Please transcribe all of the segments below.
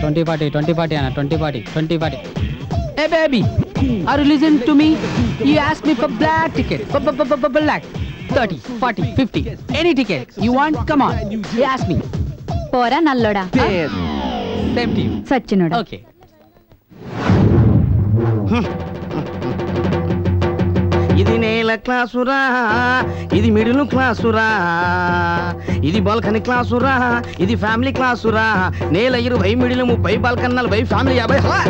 20-40 20-40 అన్న 20-40 Hey baby, are you listening to me? You asked me for black ticket. Black. 30, 40, 50. Any ticket you want, come on. You ask me. పోరా నల్లోడా. Same to you. సచ్చినోడా. Okay. ఇది నేల క్లాసురా, ఇది middle క్లాసురా, ఇది balcony క్లాసురా, ఇది family క్లాసురా. నేల 20, middle 30, balcony 40, family 50.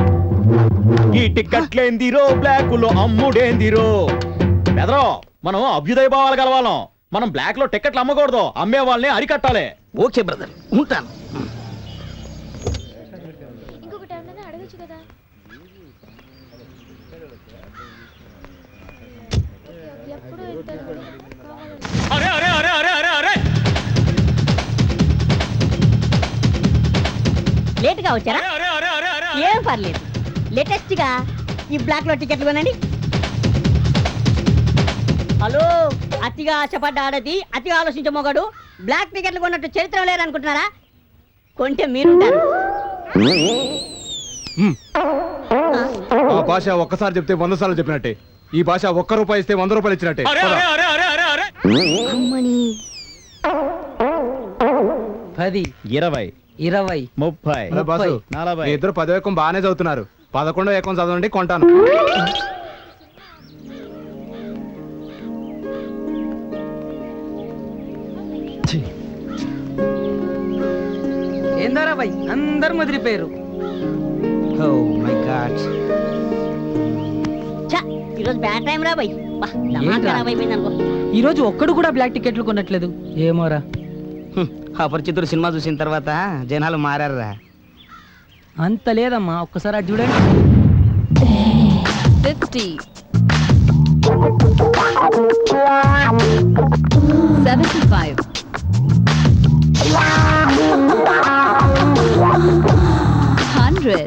ఈ టిక్కెట్లేందిరో, black లో అమ్ముడేందిరో. బెదరో, మనం అభ్యుదయ భావాలు కలవాలం. మనం బ్లాక్ లో టిక్కెట్లు అమ్మకూడదు, అమ్మే వాళ్ళని అరికట్టాలి. ఓకే బ్రదర్, ఉంటాను. అరే అరే అరే అరే అరే అరే లేట్ గా వచ్చారా? ఏం పర్లేదు, లేటెస్ట్ గా ఈ బ్లాక్ లో టికెట్లు కొనండి. హలో, అతిగా ఆశపడ్డ ఆడది, అతిగా ఆలోచించే మొగడు బ్లాక్ టికెట్లు కొన్నట్టు చరిత్ర లేరనుకుంటున్నారా? కొంటే మీరుంటారు. ఆ భాష ఒక్కసారి చెప్తే 100 సార్లు చెప్పినట్టే. ఈ భాష ₹1 ఇస్తే 100 రూపాయలు ఇచ్చినట్టే. అమ్మని 10, 20, 20, 30, బాసు 40. మీ ఇద్దరు 10వ ఏకం బాగానే చదువుతున్నారు. 11వ ఏకం చదవండి, కొంటాను. ఏందారా భయ్, అందరు ముదిరిపోయారు. ఓ మై గాడ్, ఈరోజు బ్యాడ్ టైం రా బై. ఏంట్రా? ఈ రోజు ఒక్కడు కూడా బ్లాక్ టికెట్లు కొనట్లేదు. ఏమోరా. అపరిచితుడు సినిమా చూసిన తర్వాత జనాలు మారారా. అంత లేదమ్మా, ఒక్కసారి అది చూడండి. 50, 75, 100.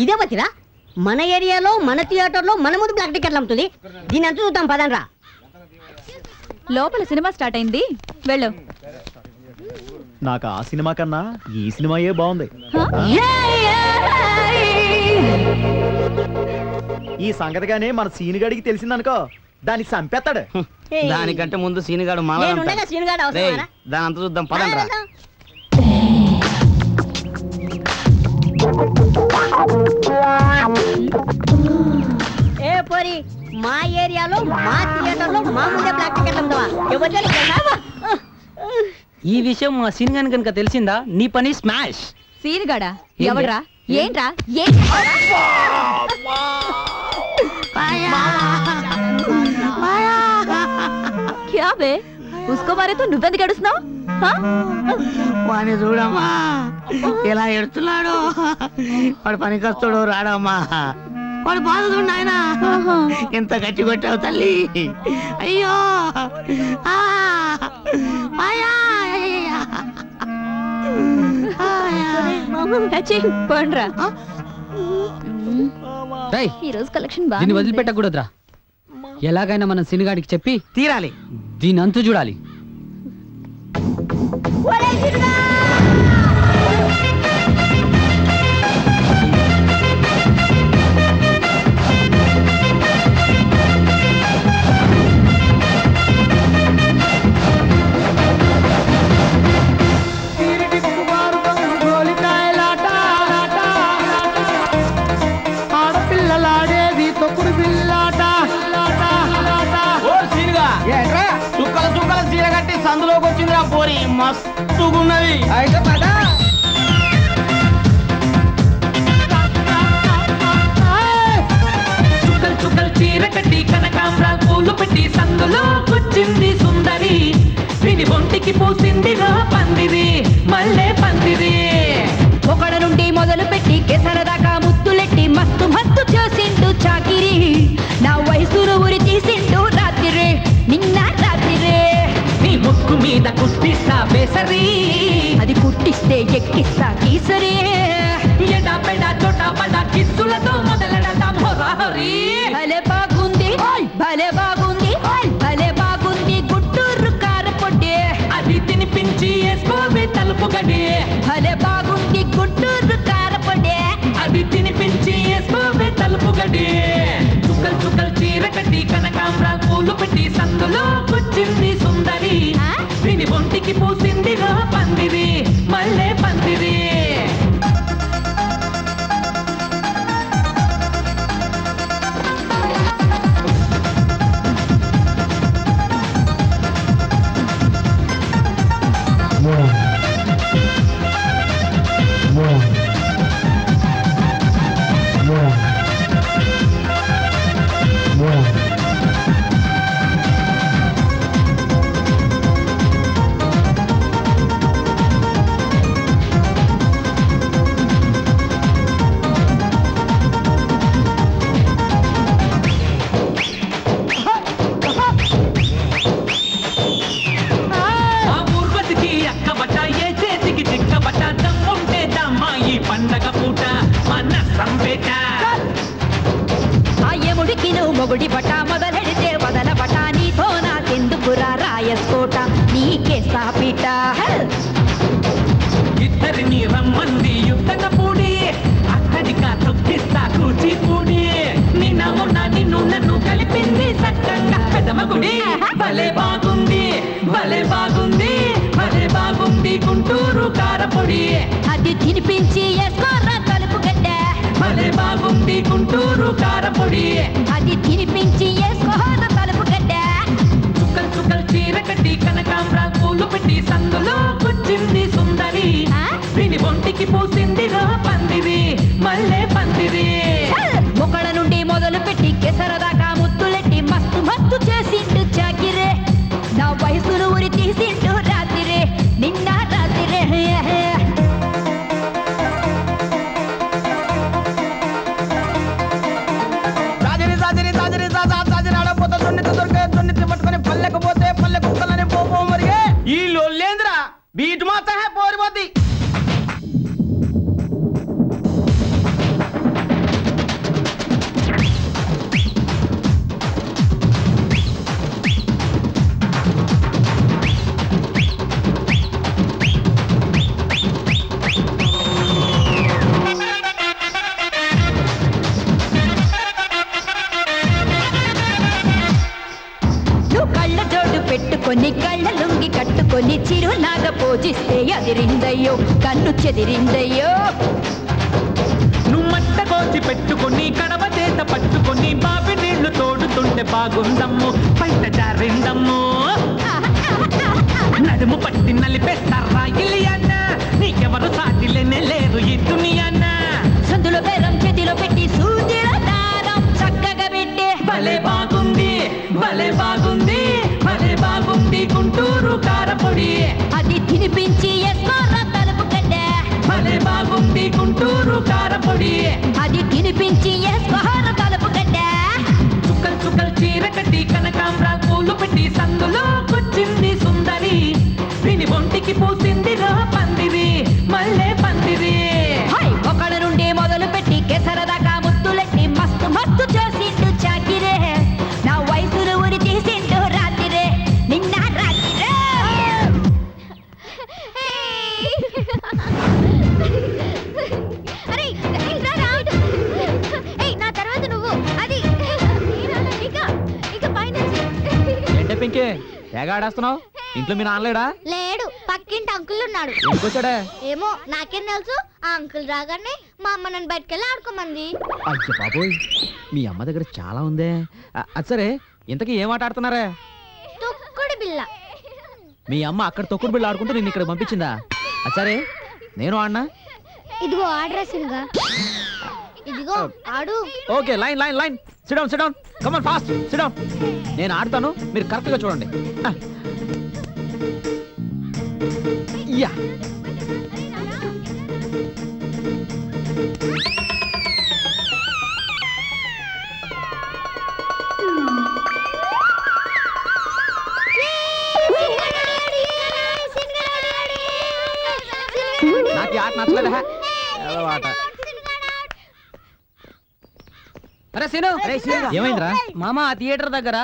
ఇదే వచ్చిరా మన ఏరియాలో, మన థియేటర్ లో మన ముందు బ్లాక్ టికెట్లు అమ్ముతుంది. దీని అంతా చూద్దాం పదండ్రా. లోపల సినిమా స్టార్ట్ అయింది, వెళ్ళు. నాకు ఆ సినిమా కన్నా ఈ సినిమాయే బాగుంది. ఈ సంగతిగానే మన సీనుగాడికి తెలిసిందనుకో, దాన్ని చంపేస్తాడు. దానికంటే ముందు సీనుగాడు నేనుండగా సీనుగాడు అవసరమా? దాని అంతా చూద్దాం పదండ్రా. ఏ పోరి, మా ఏరియాలో, మా థియేటర్ లో మా ముందే బ్లాక్ టికెట్లు అమ్ముతావా? ఎవరు? ఈ విషయం మా సీన్ కనుక తెలిసిందా, నీ పని స్మాష్. సీనుగాడా? ఎవడ్రా? ఏంట్రా? క్యా బే, ఉస్కో మారే తో నువ్వెందుకు ఏడుస్తున్నావు? వాడిని చూడమ్మా ఎలా ఎడుతున్నాడు. వాడు పనికొస్తాడు రాడమ్మా. వాడు బాధ చూడు నాయన, ఎంత గట్టి కొట్టావు తల్లి. అయ్యో పండ్రా. ఈ రోజు కలెక్షన్ దీన్ని వదిలిపెట్టకూడదురా. ఎలాగైనా మనం సినిగాడికి చెప్పి తీరాలి. దీని అంతు చూడాలి. ఆడపిల్లలాడేది తొక్కుడు పిల్లాట. చుక్కల చుక్కల చీర కట్టి సందులోకి వచ్చిందిరా పోరి, మస్తుగున్నది. చుక్కలు చుక్కలు చీర కట్టి కనకాంబరాలు పూలు పెట్టి సందులో కూర్చుంది సుందరి. విని ఒంటికి పూసిందిరా పందిరి, మల్లె పందిరి. ఒకడ నుండి మొదలు పెట్టి కేసర దాకా ముద్దులెట్టి మస్తు మస్తు చేసిండు చాకిరి. నా వయసును ఉరి తీసిండు రాత్రి, నిన్న రాత్రి. నీ ముక్కు మీద కుట్టిస్తా బేసరి, అది కుట్టిస్తే ఎక్కిస్తా కీసరి. ఎడా పెడా చోటా బడా కిస్సులతో మొదలెడదాం హోరాహోరీ భలే బాగుంది భలే బాగుంది భలే బాగుంది గుంటూరు కారపొడి అది తినిపించి వేసుకోవే తలుపు గడి భలే బాగుంది గుంటూరు కారపొడి అది తినిపించి వేసుకోవే తలుపు గడి చుక్కలు చుక్కలు చీర కట్టి కనకాంబరాలు పూలు పెట్టి సందులో కూర్చింది సుందరి ఆ? దీని ఒంటికి పూసింది పందిరి మల్లె పందిరి ఆ ఊర్వశికి అక్కబట్ట ఏ చేతికి చిక్కబట్ట దమ్ముంటే దమ్మా ఈ పండగ పూట మన సంపేట ఆ ఎముడికి నువ్వు మొగుడి బట మొదలెడితే వదల బట నీతో నాకెందుకురా రాయస్కోట నీకే సాపిట ఇద్దరిని రమ్మంది యుద్ధంగా పూడి అక్కడికా తొక్కిస్తా కూచిపూడి నిన్ను నన్ను కలిపింది సక్కంగా పెదమగుడి భలే బాగుంది భలే బాగుంది భలే బాగుంది గుంటూరు కారపొడి అది తినిపించి ఎస్కోర్రా తలుపు గడ్డ భలే బాగుంది గుంటూరు కారపొడి అది తినిపించి ఎస్కోర్రా తలుపు గడ్డ చుక్కలు చుక్కలు చీర కట్టి కనకాంబరాలు పూలు పెట్టి సందులో కూర్చింది సుందరి ఆ? దీని ఒంటికి పూసింది పందిరి మల్లె పందిరి మొక్కల నుండి మొదలు పెట్టి కెసరదాకా ముద్దులెట్టి మస్తు మస్తు చేసిండు చాకిరే నా వయసును ఉరి తీసిండు రాత్రిరే నిన్న రాత్రిరే రాజని రాజని రాజని రాజని ఆడపోతే దున్నితి దొరికే దున్నితి పట్టుకొని పల్లెకు పోతే పల్లె కుక్కలని పోపో మరిగే ఈ లొల్లేంద్ర బీట్ మాత్రం పోరిపోద్ది నువ్వు కళ్ళ జోడు పెట్టుకొని కళ్ళ లుంగి కట్టుకొని చిరునాగ పూజిస్తే అదిరిందయ్యో కన్ను చెదిరిందయ్యో నువ్వు మట్ట కోసి పెట్టుకొని కడవ చేత పట్టుకొని బావి నీళ్లు తోడుతుంటే బాగుందమ్ము బయట జారిందమ్ము నడుము పట్టి నలిపేస్తారా ఇలియన్న నీకెవరు సాటిలేనే లేరు ఈ దునియాన్న సందులో బేరం చేతిలో పెట్టి సూదిలో దారం చక్కగా పెట్టే భలే బాగుంది భలే బాగుంది భలే బాగుంది గుంటూరు కారపొడి అది తినిపించి ఎస్కోర్రా తలుపు గడ్డ భలే బాగుంది గుంటూరు కారపొడి అది తినిపించి ఎస్కోర్రా తలుపు గడ్డ చుక్కలు చుక్కలు చీర కట్టి కనకాంబరాలు పూలు పెట్టి సందులో కూర్చింది సుందరి దీని ఒంటికి పూసింది పందిరి మల్లె పందిరి హై ఒకళ్ళ నుండి మొదలు పెట్టి కెసరదాకా ముద్దులెట్టి మస్తు మస్తు చేసిండు చాకిరే నా వయసును ఉరి తీసిండు రాత్రిరే నిన్న రాత్రిరే నా తర్వాత నువ్వు అది ఇక పైన ఏంటే పింకే తెగ ఆడేస్తున్నావు ఇంట్లో మీ నాన్నలేడా లేడు పక్కింటి అంకుల్ ఉన్నాడు ఎందుకొచ్చాడే ఏమో నాకేం తెలుసు ఆ అంకుల్ రాగానే మా అమ్మ నన్ను బయటకెళ్ళి ఆడుకోమంది అయ్య బాబోయ్ మీ అమ్మ దగ్గర చాలా ఉందే అది సరే ఇంతకీ ఏం ఆట ఆడుతున్నారా తొక్కుడు బిల్ల మీ అమ్మ అక్కడ తొక్కుడు బిళ్ళ ఆడుకుంటూ నిన్ను ఇక్కడ పంపించిందా అది సరే నేను ఆడినా ఇదిగో ఆడ్రేసిందిగా ఇదిగో ఆడు okay line line line SIT down come on fast SIT down నేను ఆడతాను మీరు కరెక్ట్ గా చూడండి యా నాకు ఈ ఆట నచ్చలేదు ఏదో ఆట అరే సీను ఏమైందిరా? మామ ఆ థియేటర్ దగ్గర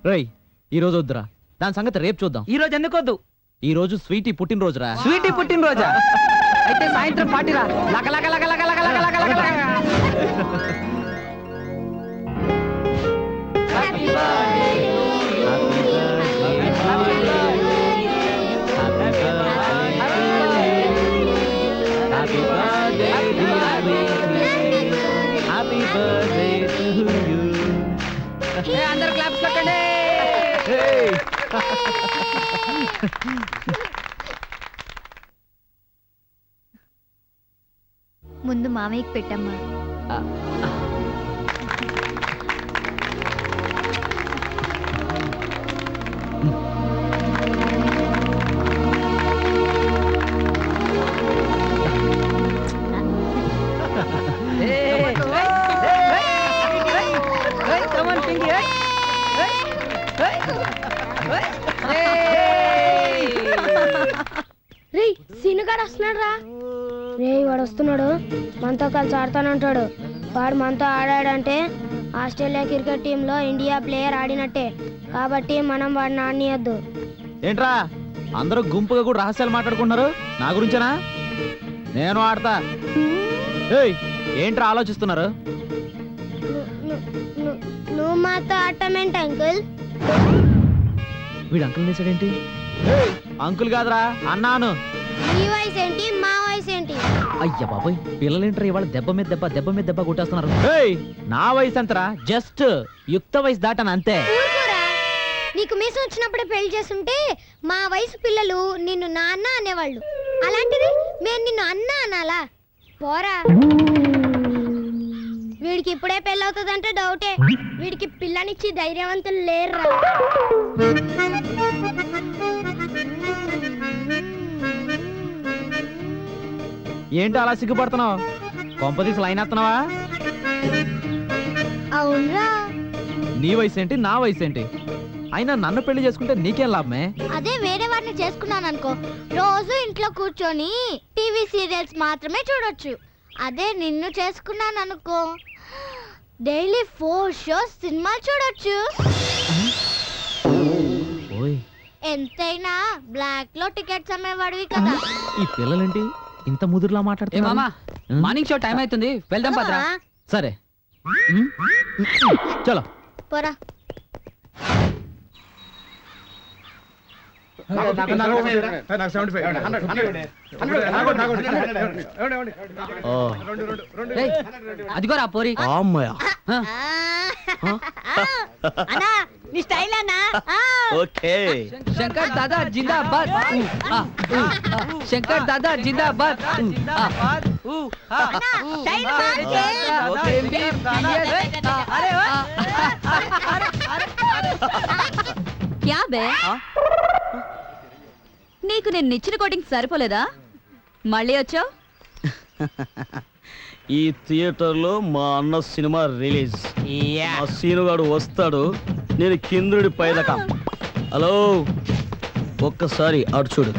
రేయ్ ఈ రోజు వద్దురా, దాని సంగతి రేపు చూద్దాం. ఈ రోజు ఎందుకొద్దు? ఈ రోజు స్వీటీ పుట్టినరోజురా. స్వీటీ పుట్టినరోజా? అయితే సాయంత్రం పార్టీరా. లక లక లక లక లక లక లక లక లక. ఏ, అందరూ క్లాప్స్ కొట్టండి. ముందు మామయ్యకి పెట్టమ్మా. రే సీనుగాడు వస్తున్నాడు రా. రే వాడు వస్తున్నాడు, మనతో కలిసి ఆడతానంటాడు. వాడు మనతో ఆడాడంటే ఆస్ట్రేలియా క్రికెట్ టీంలో ఇండియా ప్లేయర్ ఆడినట్టే. కాబట్టి మనం వాడిని ఆడనీయద్దు. ఏంట్రా అందరూ గుంపుగా కూడా రహస్యాలు మాట్లాడుకుంటున్నారు నా గురించేనా? నేను ఆడతా. ఏయ్ ఏంట్రా ఆలోచిస్తున్నారు? నువ్వు మాతో ఆడటమేంటి అంకుల్? వీడు అంకుల్ నేసాడేంటి? అంకుల్ కాదురా అన్నాను. నీ వయసు ఏంటి, మా వయసు ఏంటి? అయ్య బాబాయ్ పిల్లలేంట్రా ఇవాళ దెబ్బ మీద దెబ్బ దెబ్బ మీద దెబ్బ కొట్టేస్తున్నారు. నా వయసు ఎంతరా? జస్ట్ యుక్త వయసు దాటాను అంతే. ఊరుకోరా. నీకు మీసం వచ్చినప్పుడే పెళ్లి చేస్తుంటే మా వయసు పిల్లలు నిన్ను నాన్న అనేవాళ్ళు. అలాంటిది మేము నిన్ను అన్న అనాలా? పోరా. వీడికి ఇప్పుడే పెళ్ళి అవుతుందంటే డౌటే. వీడికి పిల్లనిచ్చి ధైర్యవంతులు లేరురా. ఏంటి అలా సిగ్గుపడుతున్నావు? కొంపదీసి లైన్ ఎత్తనావా? అవునరా. నీ వయసు ఏంటి, నా వయసు ఏంటి? అయినా నన్ను పెళ్లి చేసుకుంటే నీకేం లాభమే? అదే వేరే వాడిని చేసుకున్నాను అనుకో, రోజు ఇంట్లో కూర్చొని టీవీ సీరియల్స్ మాత్రమే చూడొచ్చు. అదే నిన్ను చేసుకున్నాను అనుకో, డైలీ 4 షోస్ సినిమాలు చూడొచ్చు. ఓయ్ ఎంతైనా బ్లాక్ లో టికెట్స్ అమ్మేవాడివి కదా. ఈ పిల్లలేంటి ఇంత ముదురులా ఏ మాట్లాడుతున్నారు? మామ మార్నింగ్ షో టైం అవుతుంది, వెళ్దాం పదరా. సరే చలో. పోరా. ఏయ్, అదిగోరా పోరి. అమ్మయ్య ఆ, అన్నా నీ స్టైల్ అన్నా. ఓకే. శంకర్ దాదా జిందాబాద్. శంకర్ దాదా జిందాబాద్. స్టైల్ మార్చే. క్యా బే నీకు నేను ఇచ్చిన కోటింగ్ సరిపోలేదా? మళ్ళీ వచ్చావు? ఈ థియేటర్ లో మా అన్న సినిమా రిలీజ్. ఆ సీనుగాడు వస్తాడు, నేను కిందుడి పైదక. హలో ఒక్కసారి అటు చూడు.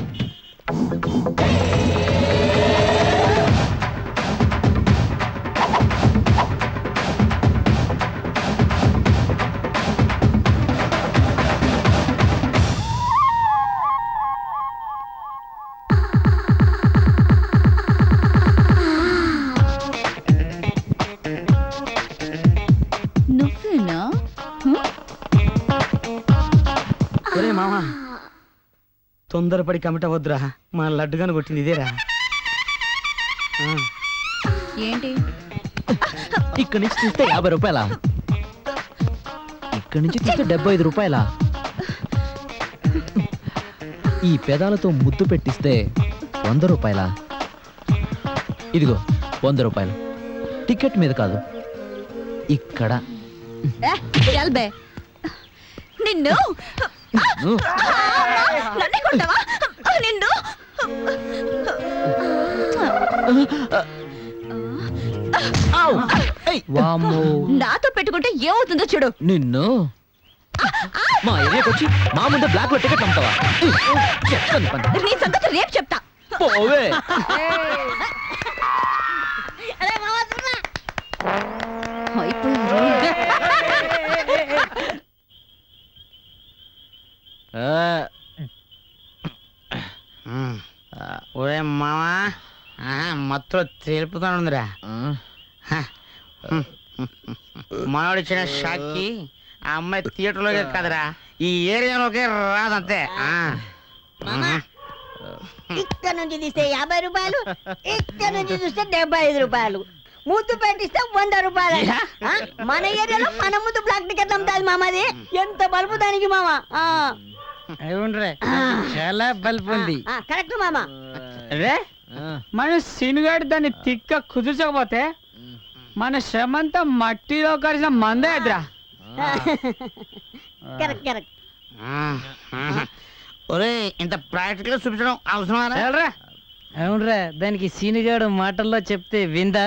నువ్వేనా? ఒరే మామా తొందరపడి కమిట వద్దురా, మా లడ్డుగాను కొట్టింది ఇదేరా. ఏంటి ఇక్కడి నుంచి తీస్తే 50 రూపాయల, ఇక్కడి నుంచి తీస్తే 75 రూపాయల. ఈ పెదాలతో ముద్దు పెట్టిస్తే 100 రూపాయల. ఇదిగో 100 రూపాయలు. టికెట్ మీద కాదు, ఇక్కడ. చల్ బే నిన్ను నన్నే కొడతావా? నిన్ను వామ్మో. నాతో పెట్టుకుంటే ఏమవుతుందో చూడు. నిన్ను మా ఏరియాకి వచ్చి మా ముందు బ్లాక్ లో టికెట్ అమ్ముతావా? చెప్తాను పని. నీ సంగతి రేపు చెప్తా. పోవే. అరే మావా సున్నా. అయిపోయింది. ఒరే మావా మొత్తం తెలుపుతానుందిరా. మనోడిచ్చిన షాక్కి ఆ అమ్మాయి థియేటర్లోకే కదరా ఈ ఏరియాలోకే రాదంతే. ఇక్కడ నుంచి తీస్తే 50 రూపాయలు, ఇక్కడ నుంచి చూస్తే 75 రూపాయలు, ముద్దు పెట్టిస్తే 100 రూపాయలు. ఆ? మన ఏరియాలో మన ముందు బ్లాక్ టికెట్ అమ్ముతాది మామది. ఎంత బల్బు దానికి మామ. అవునరే చాలా బల్బు ఉంది. కరెక్ట్ మామ. రే మన సీనుగాడు దాన్ని తిక్క కుదుర్చకపోతే మన శ్రమంతా మట్టిలో కలిసిన మందే ఎదురా. Correct correct. ఒరే ఇంత ప్రాక్టికల్ చూపించడం అవసరం. అవునరా, దానికి సీనుగాడు మాటల్లో చెప్తే విందా,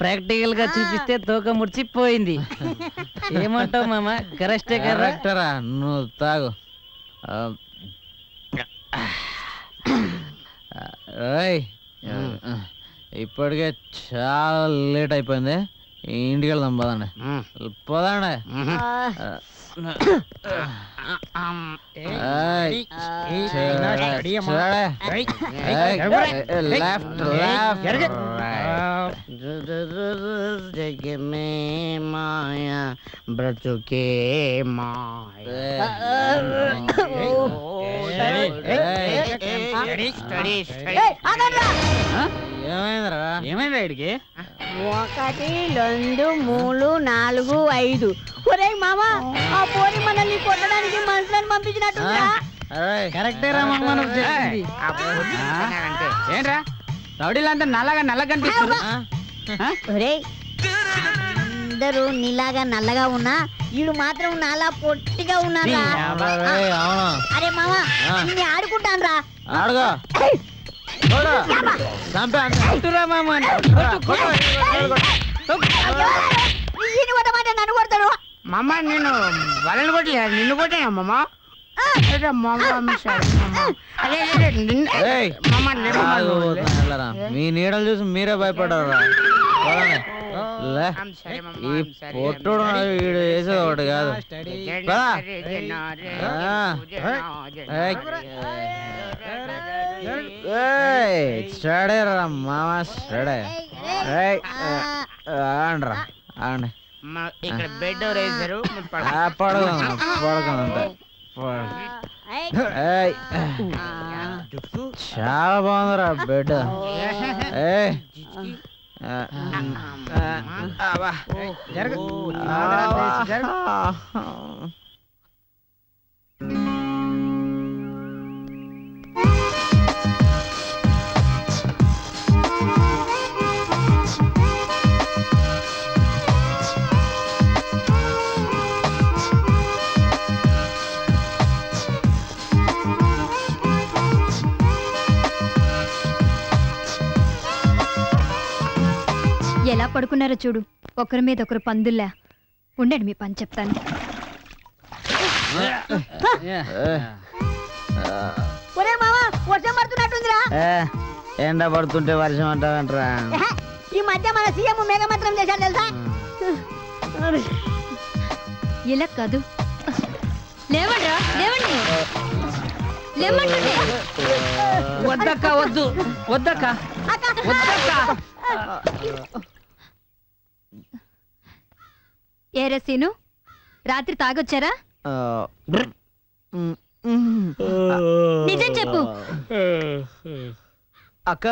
ప్రాక్టికల్ గా చూపిస్తే తోక ముడిచిపోయింది. ఏమంటావు మామ? కరెక్టే కదా? కరెక్టరా, నువ్వు తాగు. ఇప్పటికే చాలా లేట్ అయిపోయింది, ఇంటికి వెళ్దాం. పదండి పదండి. లెఫ్ట్ లెఫ్ట్ మాయా బ్రతుకే మాయా. ఏమైందిరా? ఏమైందా ఇడికి? 1 2 3 4 5. ఒరే మామ, ఆ పోరి మనల్ని కొట్టడానికి మనుషులను పంపించినట్టుందా? కరెక్టే రా మామ నువ్వు చెప్పింది. ఏంట్రా రౌడీలంతా నల్లగా కనిపిస్తారు. ఒరే అందరూ నీలాగా నల్లగా ఉన్నా వీడు మాత్రం నాలా పొట్టిగా ఉన్నారా? అరే మామ నిన్ను ఆడుకుంటాను రా. ఆడుగా నన్ను కొడతాడు. మమ్మ నిన్ను వాళ్ళని కొట్టలే, నిన్ను కొట్టాను మమ్మ. మీ నీడలు చూసి మీరే భయపడ్డారా? ఈ పొట్టుడు వీడు వేసేది ఒకటి కాదు. స్టడీ రా మామ, స్టడీ. ఆండ్రా ఆండి. ఇక్కడ బెడ్ వేసారు, పడుకుందంటే చాలా బాగుందిరా బెడ్. ఎలా పడుకున్నారో చూడు, ఒకరి మీద ఒకరు పందుల్లా. ఉండండి మీ పని చెప్తాను. ఒరే మామ వర్షం పడుతున్నట్టుందిరా. ఎండ పడుతుంటే వర్షం అంటావంటరా? ఈ మధ్య మన సీఎం మేఘమంత్రం చేశారు తెలుసా? ఇలా కాదు, లేవండ్రా లేవండి, లేవండి. వద్దక్క, వద్దు వద్దక్క, వద్దక్క. ఏరే సీను, రాత్రి తాగొచ్చారా? నిజం చెప్పు. అక్క,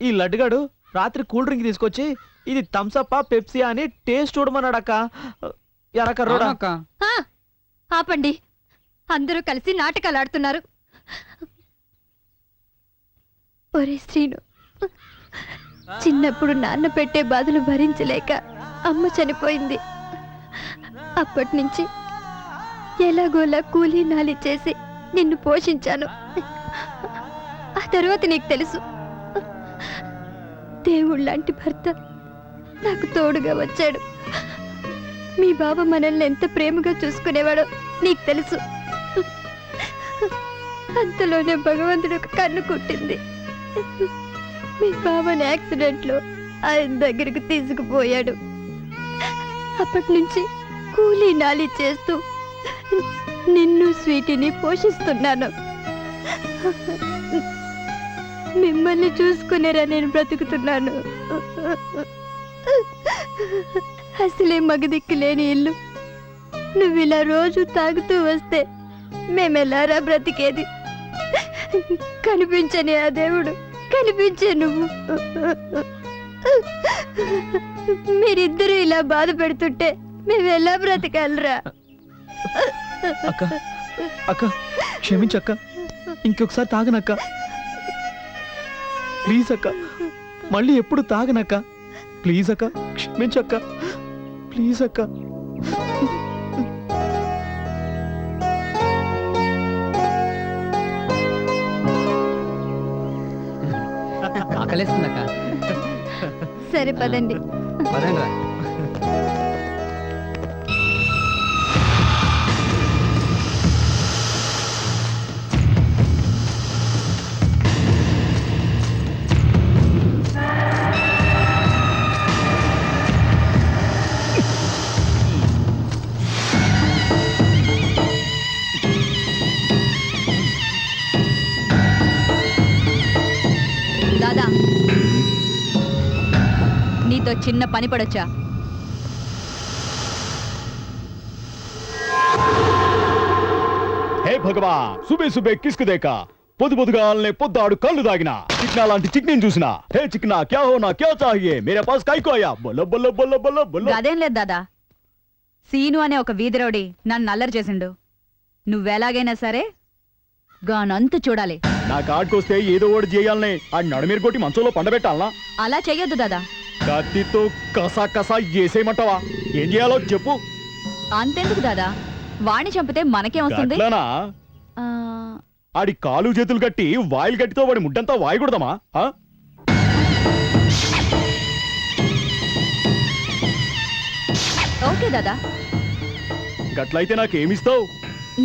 ఈ లడ్డుగాడు రాత్రి కూల్ డ్రింక్ తీసుకొచ్చి ఇది థమ్సప్ పెప్సీ అని టేస్ట్ చూడమన్నాడు అక్క. ఎరకర్రోడా? ఆ, ఆపండి, అందరూ కలిసి నాటకాలు ఆడుతున్నారు. ఒరే శ్రీను, చిన్నప్పుడు నాన్న పెట్టే బాధలు భరించలేక అమ్మ చనిపోయింది. అప్పటి నుంచి ఎలాగోలా కూలీ నాలి చేసి నిన్ను పోషించాను. ఆ తర్వాత నీకు తెలుసు, దేవుళ్ళంటి భర్త నాకు తోడుగా వచ్చాడు. మీ బావ మనల్ని ఎంత ప్రేమగా చూసుకునేవాడో నీకు తెలుసు. అంతలోనే భగవంతుడు ఒక కన్ను కుట్టింది. మీ బావని యాక్సిడెంట్ లో ఆయన దగ్గరికి తీసుకుపోయాడు. అప్పటి నుంచి కూలీ నాలి చేస్తూ నిన్ను స్వీటీని పోషిస్తున్నాను. మిమ్మల్ని చూసుకునేరా నేను బ్రతుకుతున్నాను. అసలే మగదిక్కు లేని ఇల్లు. నువ్వు ఇలా రోజు తాగుతూ వస్తే మేమెలారా బ్రతికేది? కనిపించని ఆ దేవుడు, కనిపించే నువ్వు. మీరిద్దరూ ఇలా బాధ పెడుతుంటే మేమెలా బ్రతకాలరా? అక్క అక్క క్షమించక్క, ఇంకొకసారి తాగనక్క ప్లీజ్ అక్క. మళ్ళీ ఎప్పుడు తాగనక్క ప్లీజ్ అక్క, క్షమించక్క ప్లీజ్ అక్క. ఆకలేస్తుందక్క. సరే పదండి. పదండి. దాదా, నీతో చిన్న పని పడొచ్చా? హే భగవా, సుబే సుబే కిస్కు దేకా, పొద్దు పొద్దుగాలనే పొద్దాడు కళ్ళు దాగినా చిక్నా లాంటి చిక్ని చూసినా. హే చిక్నా క్యా హోనా క్యా చాహియే మేరే పాస్ కైకో ఆయా బొల్ల బొల్ల బొల్ల బొల్ల బొల్ల. అదేం లేదు దాదా, సీను అనే ఒక వీధిరోడి నన్ను అల్లరి చేసిండు. నువ్వెలాగైనా సరే గానంతు చూడాలి. నా కాడికొస్తే ఏదో ఒకటి చేయాలనే ఆ నడుమేరు కొట్టి మంచంలో పండబెట్టాలనా? అలా చెయ్యొద్దు దాదా. కత్తితో కసా కసా చేసేయమంటావా? ఏం చేయాలో చెప్పు. అంతెందుకు దాదా, వాణ్ణి చంపితే మనకేం వస్తుంది? గట్లనా? ఆ, ఆడి కాలు చేతులు కట్టి వాయిల్ గట్టితో వాడి ముడ్డంతా వాయకూడదమా? ఓకే దాదా. గట్లయితే నాకేమిస్తావు?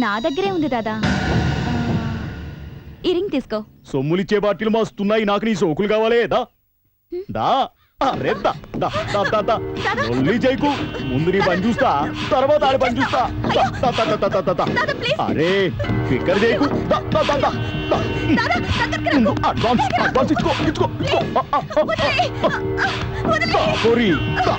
నా దగ్గరే ఉంది దాదా. ఈ రింగ్ తీసుకో. సొమ్ములిచ్చే బాటిల్ మస్తున్నాయి, నాకు నీ సోకులు కావాలే. దా దా అరే దా దా దా దా దా. ఒల్లి చేయకు, ముందు నీ పని చూస్తా, తర్వాత ఆడి పని చూస్తా. దా, దా, దా, దా, దా, దా, దా. అరే ఫిక్కర్ చేయకు. దా, దా, దా, దా, దా. ముందు అడ్వాన్స్ అడ్వాన్స్ ఇచ్చుకో ఇచ్చుకో ఇచ్చుకో. దా, పోరి. దా, దా.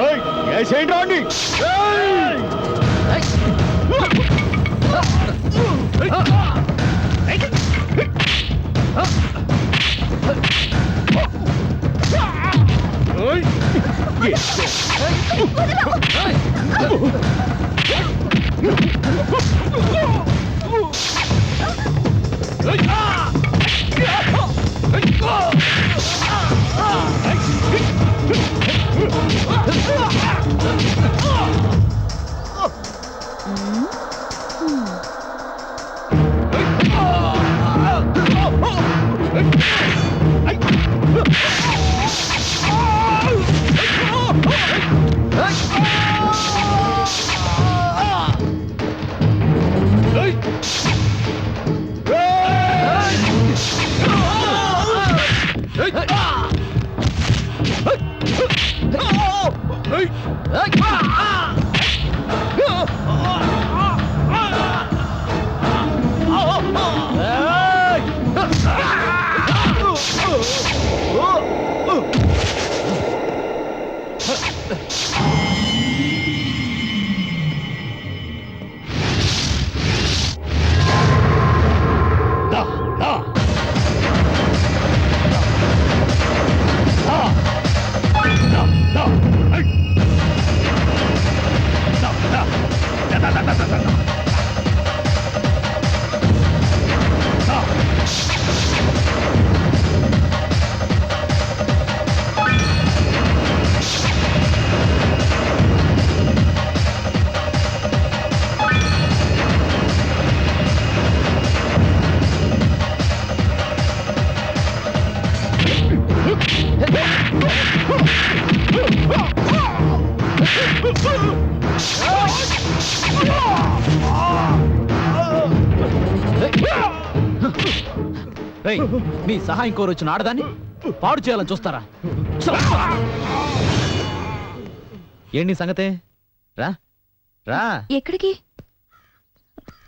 ఏయ్, ఏసేంటి రాండి. రేయ్, మీ సహాయం కోరి వచ్చిన ఆడదాన్ని పాడు చేయాలని చూస్తారా? చంపా! ఏంటి సంగతే? రా రా, ఎక్కడికి?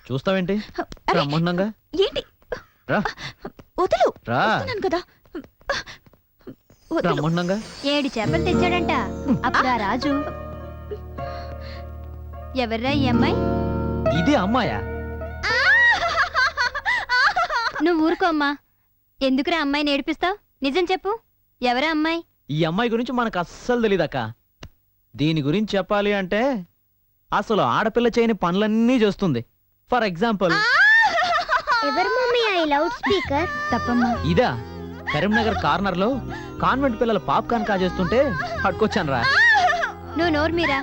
చూస్తావేంటి? అరే! రమ్మంటున్నాగా. ఏంటి? రా వదులు. రా, వస్తున్నాను కదా. వదులు. రమ్మంటున్నాగా. 7 చేపలు తెచ్చాడంట అప్పుడు ఆ రాజు. ఎవర్రా ఈ అమ్మాయి? ఇదే అమ్మాయా? నువ్వు ఊరుకోమ్మా. ఎందుకురా అమ్మాయిని ఏడిపిస్తావు? నిజం చెప్పు, ఎవరా అమ్మాయి? ఈ అమ్మాయి గురించి మనకు అస్సలు తెలీదక్క. దీని గురించి చెప్పాలి అంటే అసలు ఆడపిల్ల చేయని పనులన్నీ చేస్తుంది. ఫర్ ఎగ్జాంపుల్, ఎవరు మమ్మీ ఐ లౌడ్ స్పీకర్? తప్పమ్మా. ఇదా కరీంనగర్ కార్నర్ లో కాన్వెంట్ పిల్లల పాప్కార్న్ కాజేస్తుంటే పట్టుకొచ్చాను రా. నువ్వు నోరు మీరా.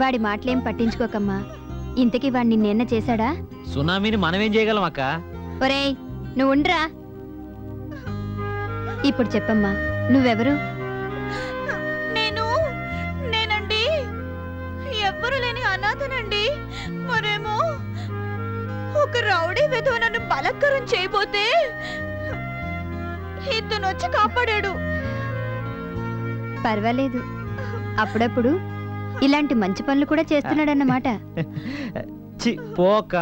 వాడి మాటలేం పట్టించుకోకమ్మా. ఇంతకీ వాడు నిన్నేన్న చేశాడా? సునామీని మనమేం చేయగలం అక్క? ఒరేయ్, నువ్వు ఉండరా. ఇప్పుడు చెప్పమ్మా, నువ్వెవరు? నేనండి ఎవ్వరు లేని అనాథనండి. మరేమో ఒక రౌడీ విధవ నన్ను బలత్కారం చేయబోతే ఇతను వచ్చి కాపాడాడు. పర్వాలేదు, అప్పుడప్పుడు ఇలాంటి మంచి పనులు కూడా చేస్తున్నాడన్నమాట. చి పోక.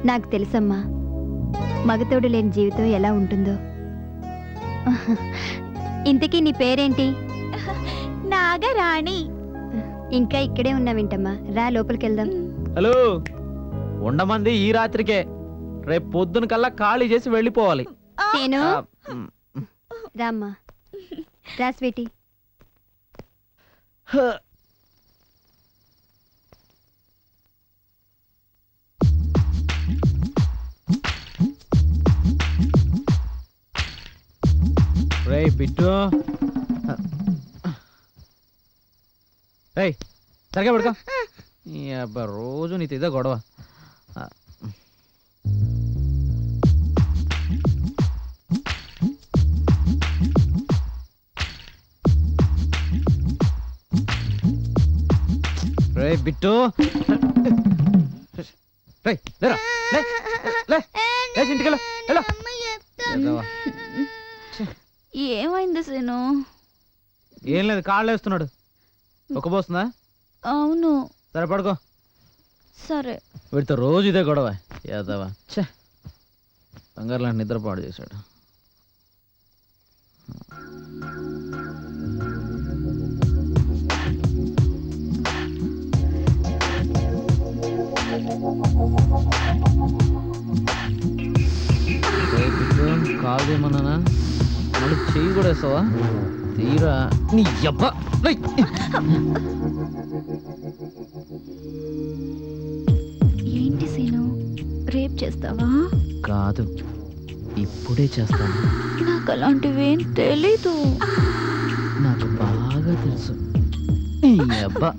నాకు తెలుసమ్మా, మగతోడు లేని జీవితం ఎలా ఉంటుందో. ఇంతకీ నీ పేరేంటి? నాగరాణి. ఇంకా ఇక్కడే ఉన్నావింటమ్మా, రా లోపలికి వెళ్దాం. హలో, ఉండమంది ఈ రాత్రికే. రేపు పొద్దున కల్లా ఖాళీ చేసి వెళ్ళిపోవాలి. నేను ఆ, మ్, రామ్మా, రా స్వీటీ. హ. రేయ్ బిట్టు, రేయ్ సరిగా పడుకో. ఈ అబ్బా రోజు నీతో ఇదే గొడవ. రేయ్ బిట్టు, రేయ్ లేరా, లే లే, లేచి ఇంటికి వెళ్ళు, వెళ్ళు. ఎదవా. ఏమైంది సీను? ఏం లేదు, కాళ్ళు వేస్తున్నాడు. ఒక్కబోస్తుందా? అవును. సరే పడుకో. సరే. వీడితో రోజు ఇదే గొడవ. యాదవా, ఛే, బంగారు లాంటి నిద్ర పాడు చేశాడు. కాదు ఏమన్నానా? మళ్ళీ చెయ్యి కూడా వేస్తావా? తీరా నీ అబ్బా. ఏంటి సీను, రేప్ చేస్తావా? కాదు, ఇప్పుడే చేస్తాను. నాకు అలాంటివేం తెలీదు. నాకు బాగా తెలుసు. ఈ అబ్బా,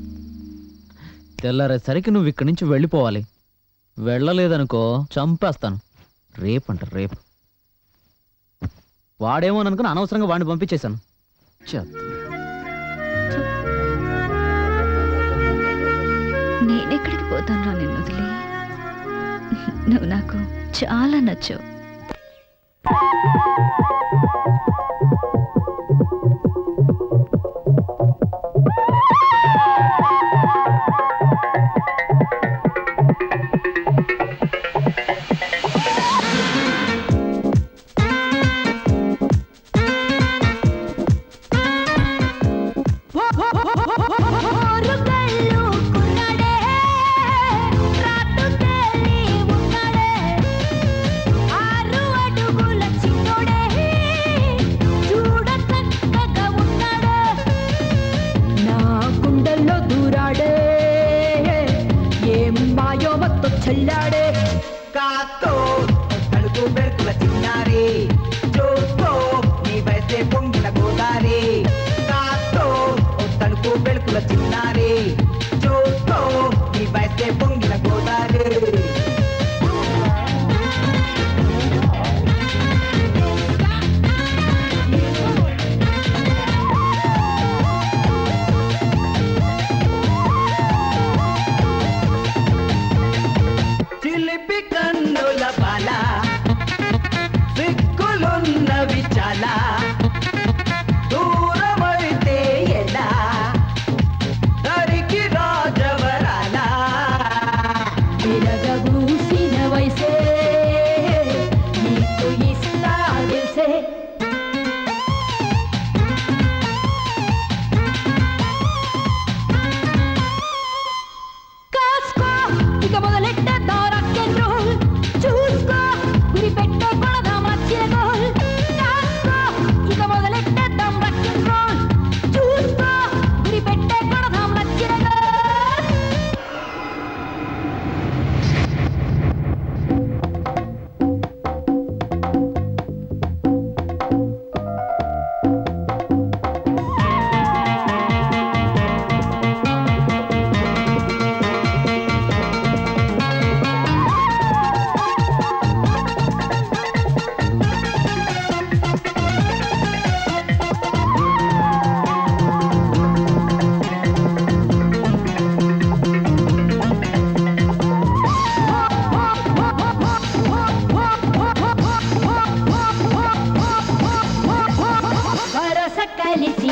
తెల్లారేసరికి నువ్వు ఇక్కడి నుంచి వెళ్ళిపోవాలి. వెళ్ళలేదనుకో చంపేస్తాను. రేపంట రేపు. వాడేమో అనుకుని అనవసరంగా వాడిని పంపించేశాను. నేనెక్కడికి పోతాను రా నిన్ను వదిలి. నువ్వు నాకు చాలా నచ్చావు.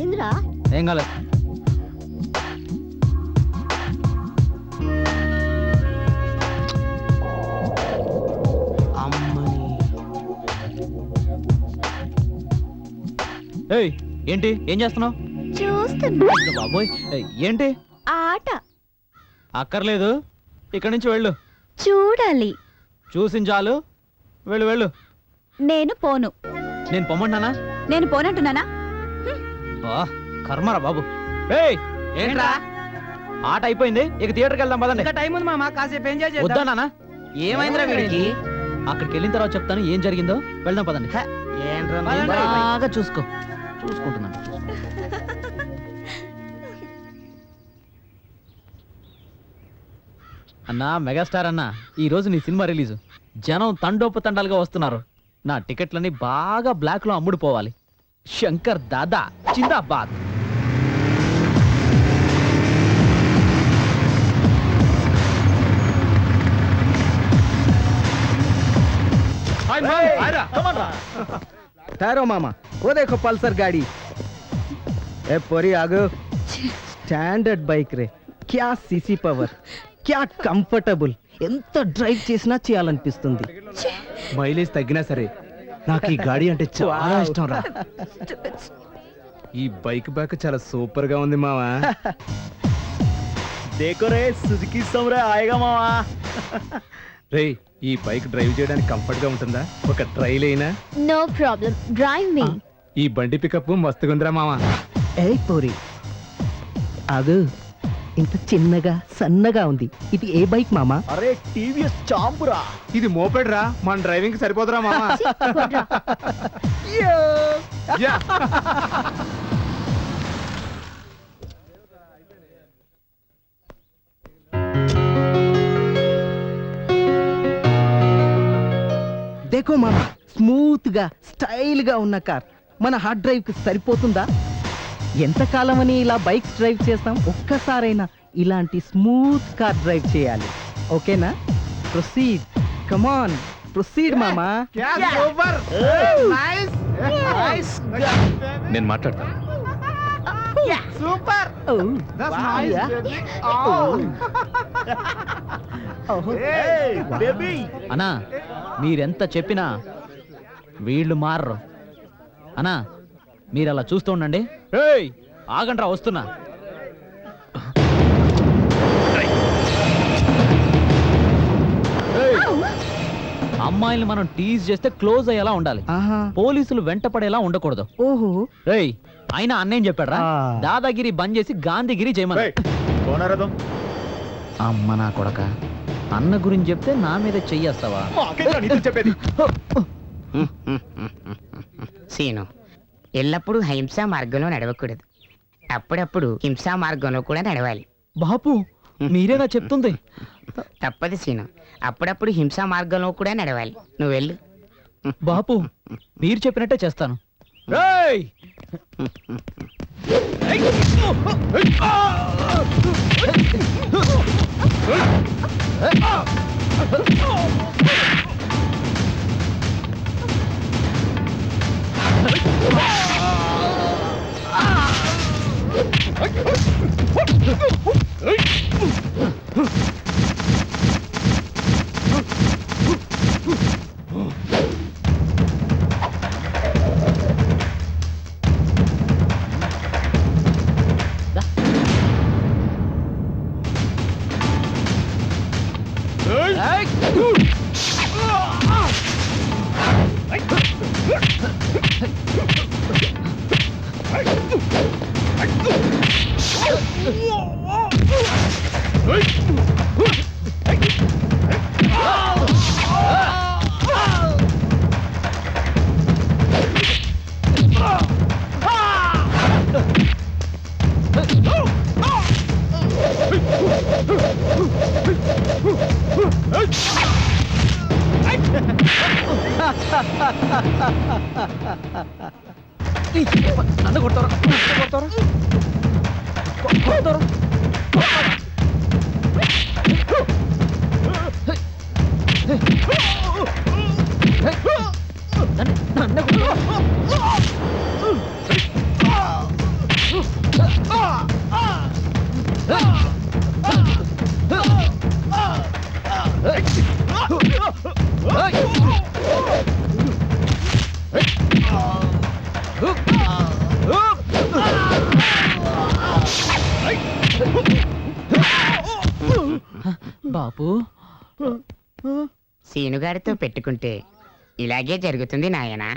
ఏంద్రా ఏం కాలేదు. అమ్మని ఏయ్ ఏంటి ఏం చేస్తున్నావు? చూస్తున్నా బాబోయ్ ఏంటి? ఆట అక్కర్లేదు, ఇక్కడి నుంచి వెళ్ళు. చూడాలి. చూసించాలు, వెళ్ళు వెళ్ళు. నేను పోను. నేను పొమ్మంటానా? నేను పోనంటున్నానా? బా కర్మరా బాబు. ఏయ్ ఏంట్రా ఆట అయిపోయింది, ఇక థియేటర్కి వెళ్దాం పదండి. ఇంకా టైం ఉంది మామ, కాసేపు ఎంజాయ్ వద్దా చేద్దాం. నాన్న? ఏమైందిరా వీడికి? అక్కడికి వెళ్ళిన తర్వాత చెప్తాను ఏం జరిగిందో. వెళ్దాం పదండి. ఏంట్రా పదండి. బాగా చూసుకుంటున్నాను. అన్నా మెగాస్టార్ అన్నా, ఈ రోజు నీ సినిమా రిలీజ్. జనం తండోపతండాలుగా వస్తున్నారు. నా టికెట్లన్నీ బాగా బ్లాక్ లో అమ్ముడుపోవాలి. శంకర్ దాదా జిందాబాద్. ठहरो मामा, वो देखो पल्सर गाड़ी. ए पोरी आगो. స్టాండర్డ్ బైక్ రే, క్యా సీసీ పవర్, క్యా కంఫర్టబుల్. ఎంత డ్రైవ్ చేసినా చేయాలనిపిస్తుంది. మైలేజ్ తగ్గినా సరే నాకు ఈ గాడి అంటే చాలా ఇష్టం రా. ఈ బైక్ బ్యాక్ చాలా సూపర్ గా ఉంది మావా. దేకోరే సుజుకి సమ్రా ఆయగా మావా. రే ఈ బైక్ డ్రైవ్ చేయడానికి కంఫర్ట్ గా ఉంటుందా? ఒక ట్రైల్ అయినా. నో ప్రాబ్లం, డ్రైవ్ మీ. ఈ బండి పికప్ మస్తుగా ఉందిరా మావా. ఏ పోరి ఆగు, ఇంత చిన్నగా సన్నగా ఉంది. ఇది ఏ బైక్ మామా? అరే టీవీఎస్ చాంపురా. ఇది మోపెడ్ రా, మన డ్రైవింగ్ కి సరిపోదురా మావా. యా. దేఖో మామా, స్మూత్ గా స్టైల్ గా ఉన్న కార్ మన హార్డ్ డ్రైవ్ కి సరిపోతుందా? ఎంతకాలం అని ఇలా బైక్స్ డ్రైవ్ చేస్తాం? ఒక్కసారైనా ఇలాంటి స్మూత్ కార్ డ్రైవ్ చేయాలి. ఓకేనా? ప్రొసీడ్, కమాన్ ప్రొసీడ్ మామా. నేను మాట్లాడతాను. అన్నా మీరెంత చెప్పినా వీళ్ళు మారరు. అన్నా మీరు అలా చూస్తూ ఉండండి. ఏయ్ ఆగండ్రా, వస్తున్నా. ఏయ్, అమ్మాయిల్ని మనం టీజ్ చేస్తే క్లోజ్ అయ్యేలా ఉండాలి. పోలీసులు వెంటపడేలా ఉండకూడదు. ఓహో, రేయ్ అయినా అన్నేం చెప్పాడ్రా? దాదాగిరి బంద్ చేసి గాంధీగిరి చేయమని. కోనరదో అమ్మ నా కొడక, అన్న గురించి చెప్తే నా మీద చెయ్యేస్తావా? చెప్పేది. సీను, ఎల్లప్పుడూ హింసా మార్గంలో నడవకూడదు. అప్పుడప్పుడు హింసా మార్గంలో కూడా నడవాలి. బాపు మీరేనా చెప్తుంది? తప్పదు సీను, అప్పుడప్పుడు హింసా మార్గంలో కూడా నడవాలి. నువ్వు వెళ్ళు. బాపు మీరు చెప్పినట్టే చేస్తాను. రేయ్! నన్ను కొడతారా? నన్ను బాపు సీనుగారితో పెట్టుకుంటే ఇలాగే జరుగుతుంది నాయనా.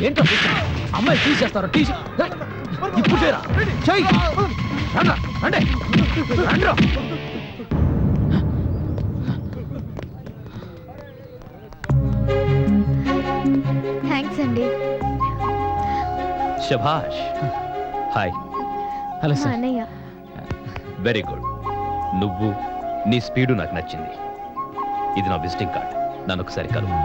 ఏంటో అమ్మాయి తీసేస్తారా ఇప్పుడు చేయరా చెయ్యి రండి రండి థ్యాంక్స్ అండి. శభాష్. హాయ్. హలో మా సార్. అన్నయ్య. Very good. నువ్వు నీ స్పీడు నాకు నచ్చింది. ఇది నా విజిటింగ్ కార్డ్. నన్ను ఒకసారి కలువు.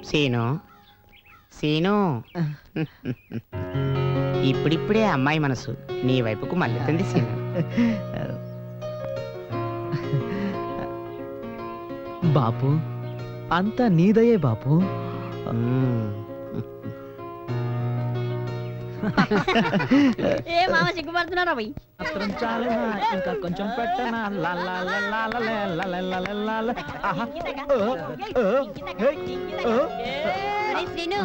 సీను సీను ఇప్పుడిప్పుడే అమ్మాయి మనసు నీ వైపుకు మళ్ళుతుంది సీను. బాపు అంతా నీదయే బాపు. ఏ మామ సిగ్గుపడుతున్నారా పోయి? ఇంకా కొంచెం పెట్టనా శ్రీను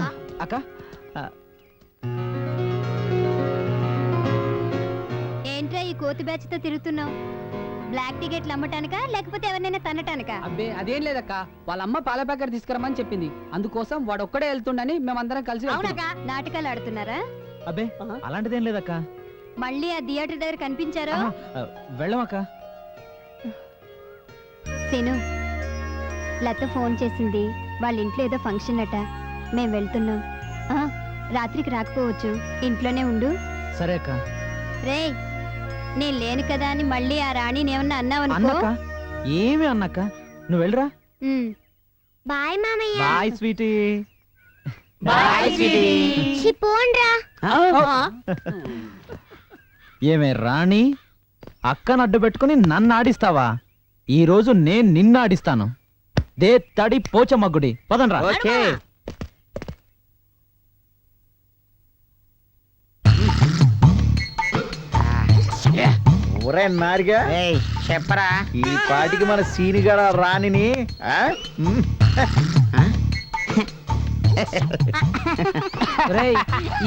అక్క. ఏంట్రా ఈ కోతి బ్యాచ్ తో తిరుగుతున్నావు? బ్లాక్ టికెట్లు అమ్మటానికా లేకపోతే ఎవరినైనా తన్నటానికా? అబ్బే అదేం లేదక్క, వాళ్ళ అమ్మ పాల ప్యాకెట్ తీసుకురమ్మని చెప్పింది. అందుకోసం వాడు ఒక్కడే వెళ్తుండని మేమందరం కలిసి వెళ్తున్నాం. అవునక్క, నాటకాలు ఆడుతున్నారా? అబ్బే అలాంటిదేం లేదక్క. మళ్ళీ ఆ థియేటర్ దగ్గర కనిపించారా? వెళ్ళమక్క. శను, లత ఫోన్ చేసింది. వాళ్ళ ఇంట్లో ఏదో ఫంక్షన్ అట. మేం వెళ్తున్నాం. రాత్రికి రాకపోవచ్చు, ఇంట్లోనే ఉండు. సరే అక్క. రేయ్, నేను లేను కదా అని మళ్ళీ ఆ రాణిని ఏమన్నా అన్నావనుకో. అన్నక్క ఏమి అన్నక్క, నువ్వు వెళ్ళరా. బాయ్ మామయ్య. Bye sweetie. పోండ్రా. ఏమే రాణి, అక్కను అడ్డు పెట్టుకుని నన్ను ఆడిస్తావా? ఈ రోజు నేను నిన్ను ఆడిస్తాను. దే తడి పోచమ్మగుడి పదండ్రా. ఓకే. ఒరే నారిగా, ఏయ్, చెప్పరా. ఈ పాటికి మన సీనిగడ రాణిని రేయ్,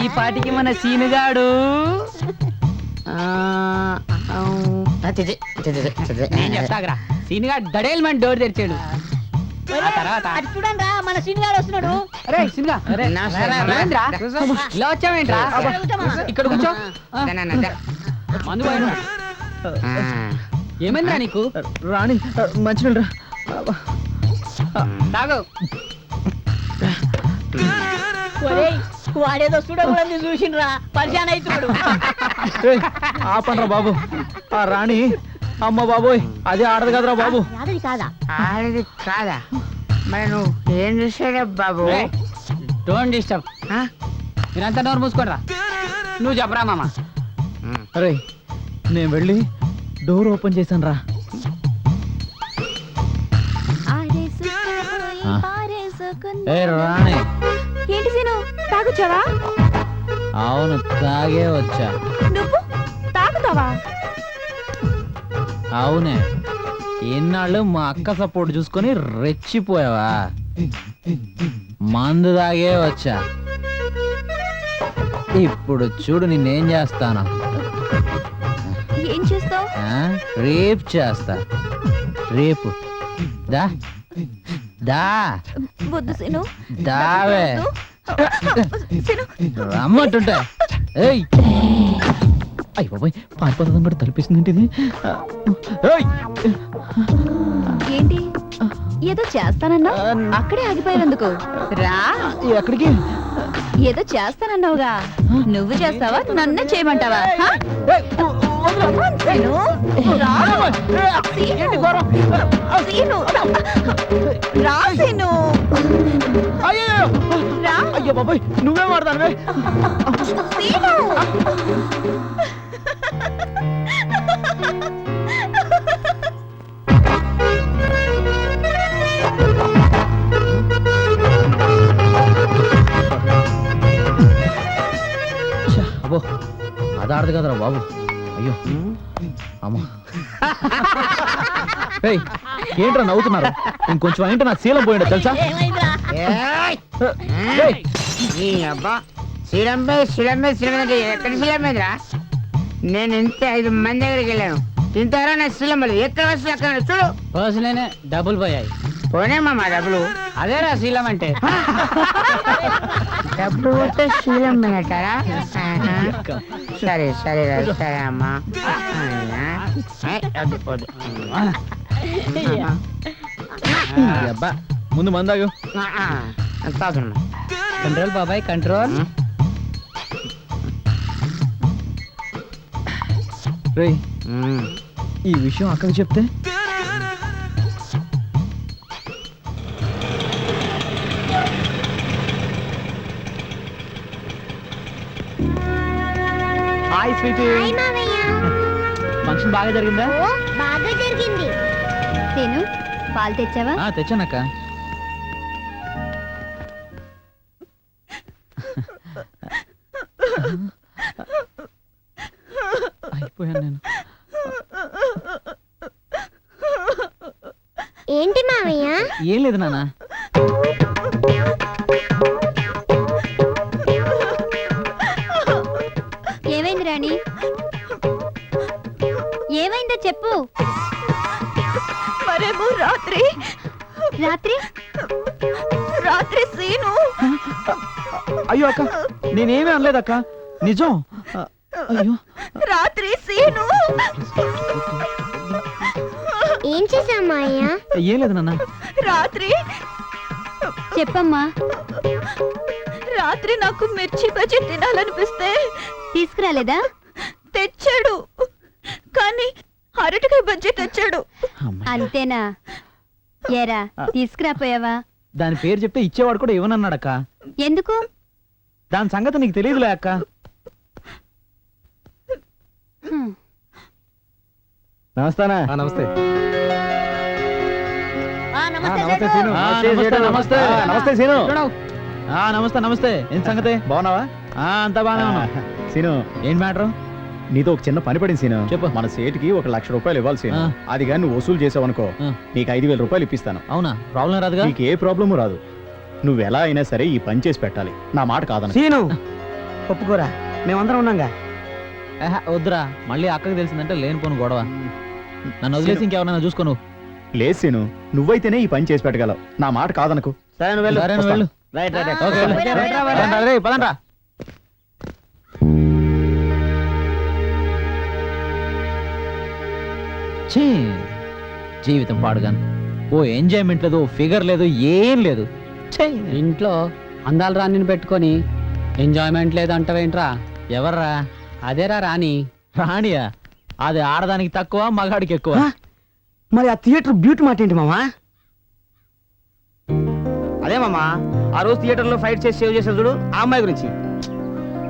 ఈ పాటికి మన సీనుగాడు నేను చెప్తాగరా, సీనుగా దడేల్మని డోర్ తెరిచాడు. ఆ తర్వాత అటు చూడండి రా, మన సీనియర్ వస్తున్నాడు. అరే సీనుగా, ఏంట్రా? ఇలా వచ్చావేంట్రా? ఇక్కడ కూర్చో. మందు పోయినా. ఏమైందిరా నీకు? రాణి మంచినీళ్ళు తాగు. ఒరేయ్, వాడేదో చూడకూడదు చూసిండ్రా, పరిశాన్ అవుతున్నాడు. ఆపండ్రా బాబు. ఆ రాణి అమ్మ బాబోయ్, అది ఆడదు కదరా బాబు. ఆడది కాదా? ఆడది కాదా? మరి నువ్వు ఏం చూసాడా బాబు? Don't disturb. మీరంతా నోరు మూసుకోండి రా. నువ్వు చెప్పరా మామ. అరే నేను వెళ్ళి డోర్ ఓపెన్ చేశాను రా. ఏ రాణి. ఏంటి సీను, తాగొచ్చావా? అవును, తాగే వచ్చా. నువ్వు తాగుతావా? అవునే, ఎన్నాళ్ళు మా అక్క సపోర్ట్ చూసుకొని రెచ్చిపోయావా? మందు తాగే వచ్చా. ఇప్పుడు చూడు నిన్నేం చేస్తాను. ఏం చేస్తావు? రేప్ చేస్తా. రేపు దా దా వద్దు సీను. దావే సీను, రమ్మంటుంటా. ఏయ్ అయ్యి బాబాయ్ పారిపోతుందని కూడా తలపిస్తుంది ఇది. ఏంటి ఏదో చేస్తానన్నా అక్కడే ఆగిపోయినందుకు రా. ఎక్కడికి? ఏదో చేస్తానన్నావుగా, నువ్వు చేస్తావా నన్నే చేయమంటావా? హా? సీను, రా. సీను, సీను, రా సీను. రా. అయ్యో బాబాయ్ నువ్వే మాడతాను. సీను. అబ్బో అది ఆడదు కదరా బాబు. అయ్యో అమ్మా. ఏయ్, ఏంట్రా నవ్వుతున్నారు? ఇంకొంచెం ఏంటో నా శీలం పోయిండ తెలుసా? నేను ఇంత 5 మంది దగ్గరికి వెళ్ళాను. తింటారా నా శీలం ఎక్కడ వస్తుంది అక్కడ చూడు. పర్సులేనే డబ్బులు పోయాయి. పోనే మామ డబ్బులు. అదేరా శీలం అంటే. డబ్బులు కొట్టే శీలం పెట్టారా? సరే సరే సరే అమ్మా. అబ్బా ముందు మందాగు. కంట్రోల్ బాబాయ్ కంట్రోల్. రేయ్ ఈ విషయం అక్కకి చెప్తే హాయ్ స్వీటీ. ఫంక్షన్ బాగా జరిగిందా? బాగా జరిగింది. సీను, పాలు తెచ్చావా? తెచ్చానక్క. అయిపోయాను నేను. ఏంటి మావయ్య? ఏం లేదు నాన్న. ఏమైంది రాణి? ఏమైందో చెప్పు. మరేమో రాత్రి రాత్రి రాత్రి సీను. అయ్యో అక్క నేనేమీ అనలేదక్క, నిజం. అయ్యో రాత్రి సీను. ఏం చేశావు మావయ్య? ఏం లేదు నాన్న. రాత్రి చెప్పమ్మా. రాత్రి నాకు మిర్చి బజ్జీ తినాలనిపిస్తే తీసుకురాలేదా? తెచ్చాడు, కానీ అరటికాయ బజ్జీ తెచ్చాడు. అంతేనా? ఏరా తీసుకురాపోయావా? దాని పేరు చెప్తే ఇచ్చేవాడు కూడా ఇవ్వనన్నాడక్క. ఎందుకు? దాని సంగతి నీకు తెలియదులే అక్క. నమస్తానా? నమస్తే. నమస్తే సీను. నమస్తే నమస్తే సీను. నమస్తే నమస్తే. ఏం సంగతి? బాగున్నావా? అంతా బాగానే ఉన్నా. సీను ఏం మ్యాటర్? నీతో ఒక చిన్న పని పడింది సీను. చెప్పు. మన సేటుకి 1 లక్ష రూపాయలు ఇవ్వాలి సీను. అది కానీ నువ్వు వసూలు చేసావనుకో నీకు 5,000 రూపాయలు ఇప్పిస్తాను. అవునా? ప్రాబ్లం రాదుగా? నీకు ఏ ప్రాబ్లము రాదు. నువ్వు ఎలా అయినా సరే ఈ పని చేసి పెట్టాలి. నా మాట కాదన్న. సీను ఒప్పుకోరా, మేమందరం ఉన్నాగా. వద్దురా, మళ్ళీ అక్కకి తెలిసిందంటే లేనిపోను గొడవ. నన్ను వదిలేసి ఇంకెవరైనా చూసుకోను. లేదు సీను, నువ్వైతేనే ఈ పని చేసి పెట్టగలవు. నా మాట కాదనకు. సరే నువ్వు వెళ్ళు. వెళ్ళు. Right right right. ఓకే, వెళ్ళు. పదండ్రా. ఛీ, జీవితం పాడుగాను. ఓ ఎంజాయ్మెంట్ లేదు, ఫిగర్ లేదు, ఏం లేదు. ఇంట్లో అందాలు రాణిని పెట్టుకొని ఎంజాయ్మెంట్ లేదంటావేంట్రా? ఎవర్రా? అదేరా రాణి. రాణియా? అది ఆడదానికి తక్కువ, మగాడికి ఎక్కువ. మరి ఆ థియేటర్ బ్యూటీ మాట ఏంటి మామా? అదే మామా, ఆ రోజు థియేటర్ లో ఫైట్ చేసి సేవ్ చేసేది చూడు, ఆ అమ్మాయి గురించి.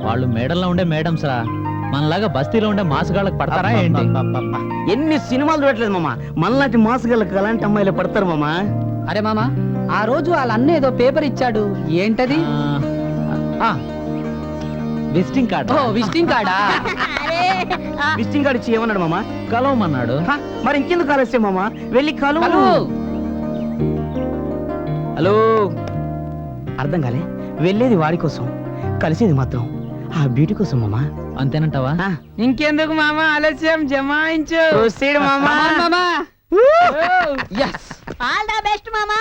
వాళ్ళు మేడల్లో ఉండే మేడమ్స్ రా, మనలాగా బస్తీలో ఉండే మాసగాళ్ళకి పడతారా ఏంటి? ఎన్ని సినిమాలు చూడట్లేదు మామా, మనలాంటి మాసగాళ్ళకి అలాంటి అమ్మాయిలు పడతారు మామా. అరే మామా, ఆ రోజు వాళ్ళ అన్న ఏదో పేపర్ ఇచ్చాడు, ఏంటది? Visiting card. ఓ విజిటింగ్ కార్డా? విజిటింగ్ కార్డ్ ఇచ్చి ఏమన్నాడు మామా? కలవమన్నాడు. మరి ఇంకెందుకు కాలేస్తే మామా, వెళ్ళి కలు. హలో. అర్థం కాలే? వెళ్ళేది వాడి కోసం, కలిసేది మాత్రం ఆ బ్యూటీ కోసం మామా. అంతేనంటావా? ఇంకెందుకు మామ ఆలస్యం, జమాయించు. మామా. మామా ఆల్ ద బెస్ట్ మామా.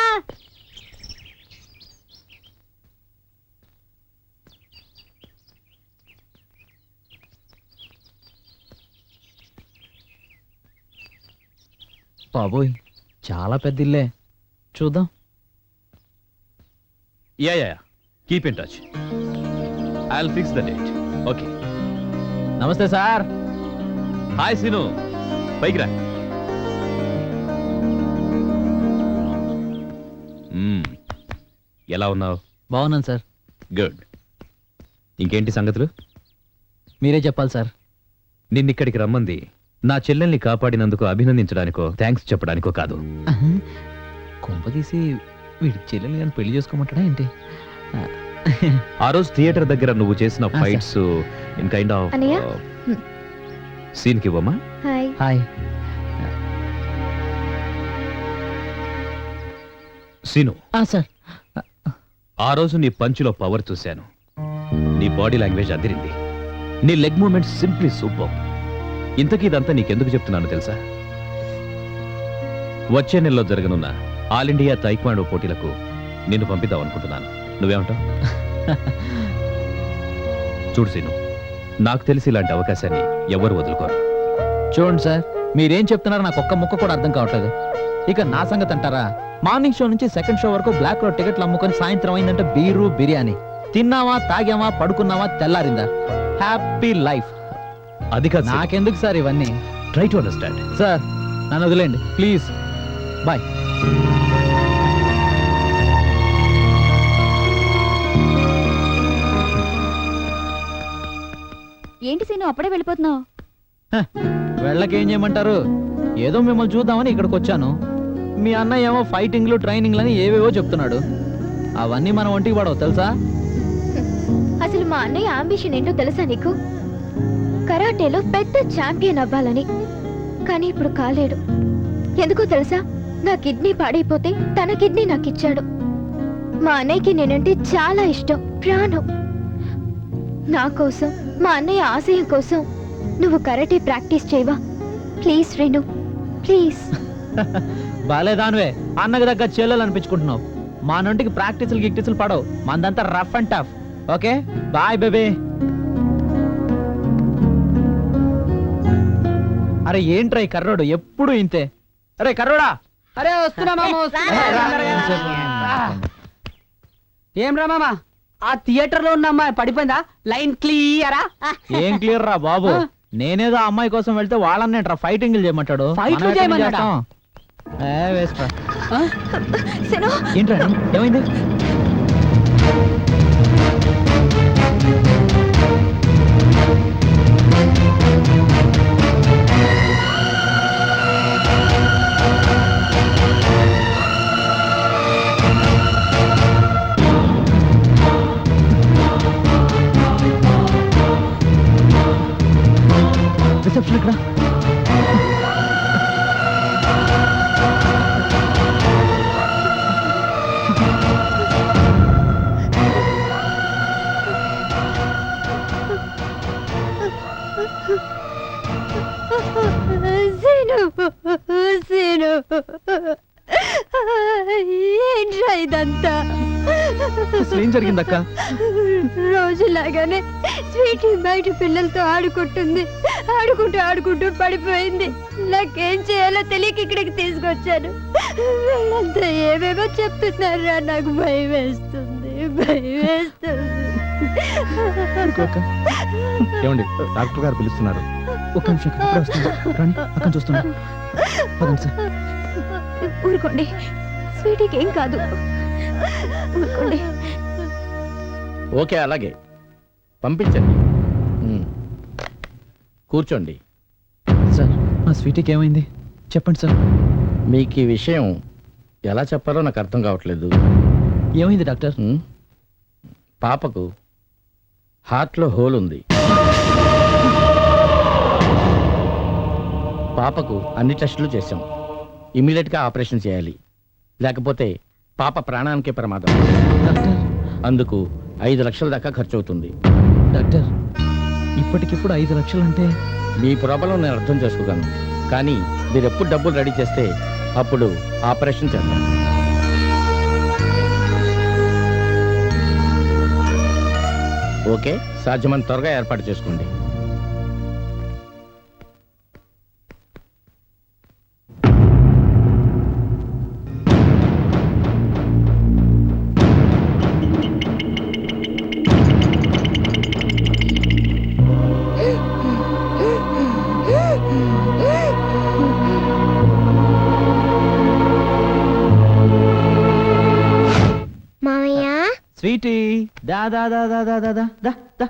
బాబోయ్ చాలా పెద్ద ఇల్లే. చూద్దాం. Yeah keep in touch. I'll fix the date. Okay. నమస్తే సార్. హాయ్ సీను, పైకి రా. ఎలా ఉన్నావు? బాగున్నాను సార్. గుడ్. ఇంకేంటి సంగతులు? మీరే చెప్పాలి సార్. నిన్నిక్కడికి రమ్మంది నా చెల్లెల్ని కాపాడినందుకు అభినందించడానికో థ్యాంక్స్ చెప్పడానికో కాదు. కొంపదీసి వీడి చెల్లెలు కానీ పెళ్లి చేసుకోమంటాడా ఏంటి? ఆ రోజు థియేటర్ దగ్గర నువ్వు చేసిన ఫైట్స్ ఇన్ కైండ్ ఆఫ్ అన్నయ్య? సీన్ కి ఇవ్వమ్మా. హాయ్. హాయ్. సీను, సార్. ఆ రోజు నీ పంచులో పవర్ చూశాను. నీ బాడీ లాంగ్వేజ్ అదిరింది. నీ లెగ్ మూమెంట్స్ సింప్లీ సూపర్. ఇంతకీ ఇదంతా నీకెందుకు చెప్తున్నాను తెలుసా? వచ్చే నెలలో జరగనున్న ఆల్ ఇండియా తైక్వాండో పోటీలకు నిన్ను పంపిద్దాం అనుకుంటున్నాను. నువ్వేమంటావు? చూడు సీను, నాకు తెలిసి ఇలాంటి అవకాశాన్ని ఎవరు వదులుకోరు. చూడండి సార్, మీరేం చెప్తున్నారో నాకు ఒక్క ముక్క కూడా అర్థం కావట్లేదు. ఇక నా సంగతి అంటారా? మార్నింగ్ షో నుంచి సెకండ్ షో వరకు బ్లాక్ లో టికెట్లు అమ్ముకొని సాయంత్రం అయిందంటే బీరు బిర్యానీ తిన్నావా, తాగామా, పడుకున్నావా, తెల్లారిందా, హ్యాపీ లైఫ్. అది కాదు, నాకెందుకు సార్ ఇవన్నీ? Try to understand. సార్ నన్ను వదిలేండి ప్లీజ్. బాయ్. ఏంటి సీను అప్పుడే వెళ్ళిపోతున్నావు? వెళ్ళకేం చేయమంటారు? ఏదో మిమ్మల్ని చూద్దామని ఇక్కడికి వచ్చాను. మీ అన్నయ్య ఏమో ఫైటింగ్లు ట్రైనింగ్లు అని ఏవేవో చెప్తున్నాడు. అవన్నీ మన ఒంటికి పడవు తెలుసా? అసలు మా అన్నయ్య అంబిషన్ ఏంటో తెలుసా నీకు? కరాటేలో పెద్ద ఛాంపియన్ అవ్వాలని. కానీ ఇప్పుడు కాలేడు. ఎందుకో తెలుసా? నా కిడ్నీ పాడైపోతే తన కిడ్నీ నాకు ఇచ్చాడు. మా అన్నయ్యకి నేనంటే చాలా ఇష్టం, ప్రాణం. నా కోసం, మా అన్నయ్య ఆశయం కోసం నువ్వు కరాటే ప్రాక్టీస్ చేయవా ప్లీజ్ రేణు, ప్లీజ్. బాలేదానువే, అన్నకు దగ్గర చెల్లెలు అనిపించుకుంటున్నావు. మా నొంటికి ప్రాక్టీసులు గిక్టీసులు పడవు. మందంతా rough and tough. Okay bye baby. అరే ఏంట్రా ఈ కర్రోడు ఎప్పుడు ఇంతే? అరే కర్రోడా! అరే వస్తున్నా మామ, ఏం రా మామ, ఆ థియేటర్ లో ఉన్న అమ్మాయి పడిపోయిందా? లైన్ క్లియరా? ఏం క్లియర్ రా బాబు. నేనేదో ఆ అమ్మాయి కోసం వెళ్తే వాళ్ళన్నేట్రా ఫైటింగ్లు చేయమంటాడు. ఫైట్లు చేయమన్నాడా? వేస్ట్ రా. సీను ఏంట్రా ఏమైంది? రిసెప్షన్ ఇక్కడ. సీను, సీను, ఏంట్రా ఇదంతా? అసలు ఏం జరిగిందక్క? రోజులాగానే స్వీటీ బయట పిల్లలతో ఆడుకుంటుంది. ఆడుకుంటూ పడిపోయింది. నాకేం చేయాలో తెలియక ఇక్కడికి తీసుకొచ్చాను. వీళ్ళంతా ఏమేమో చెప్తున్నారా, నాకు భయం వేస్తుంది, భయం వేస్తుంది. ఏమండి డాక్టర్ గారు పిలుస్తున్నారు. ఒక్క నిమిషం ఇప్పుడే వస్తుంది. రండి అక్కడ చూస్తున్నా. పదండి సార్. ఊరుకోండి, స్వీటీకి ఏం కాదు. ఊరుకోండి. ఓకే అలాగే పంపించండి. కూర్చోండి. సార్ మా స్వీటీకి ఏమైంది చెప్పండి సార్. మీకు ఈ విషయం ఎలా చెప్పాలో నాకు అర్థం కావట్లేదు. ఏమైంది డాక్టర్? పాపకు హార్ట్లో హోల్ ఉంది. పాపకు అన్ని టెస్టులు చేశాం. ఇమీడియట్గా ఆపరేషన్ చేయాలి, లేకపోతే పాప ప్రాణానికే ప్రమాదం. డాక్టర్ అందుకు 5 లక్షల దాకా ఖర్చు అవుతుంది. డాక్టర్ ఇప్పటికిప్పుడు 5 లక్షలు అంటే? మీ ప్రాబ్లం నేను అర్థం చేసుకోగలను, కానీ మీరు ఎప్పుడు డబ్బులు రెడీ చేస్తే అప్పుడు ఆపరేషన్ చేద్దాం. ఓకే, సాధ్యమైనంత త్వరగా ఏర్పాటు చేసుకోండి. స్వీటీ దా దా దా దా దా దా దా దా దా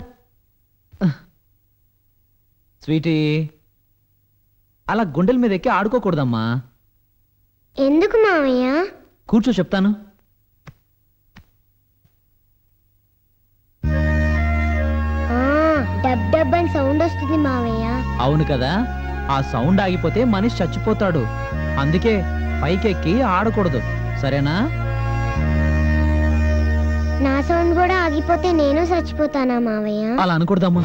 స్వీటీ అలా గుండెల మీద ఎక్కి ఆడుకోకూడదమ్మా. ఎందుకు మావయ్య? కూర్చో చెప్తాను. డబ్ డబ్ అని సౌండ్ వస్తుంది మావయ్య. అవును కదా, ఆ సౌండ్ ఆగిపోతే మనిషి చచ్చిపోతాడు. అందుకే పైకెక్కి ఆడకూడదు, సరేనా? నా సౌండ్ కూడా ఆగిపోతే నేను చచ్చిపోతానా మావయ్య? అలా అనకూడదమ్మా.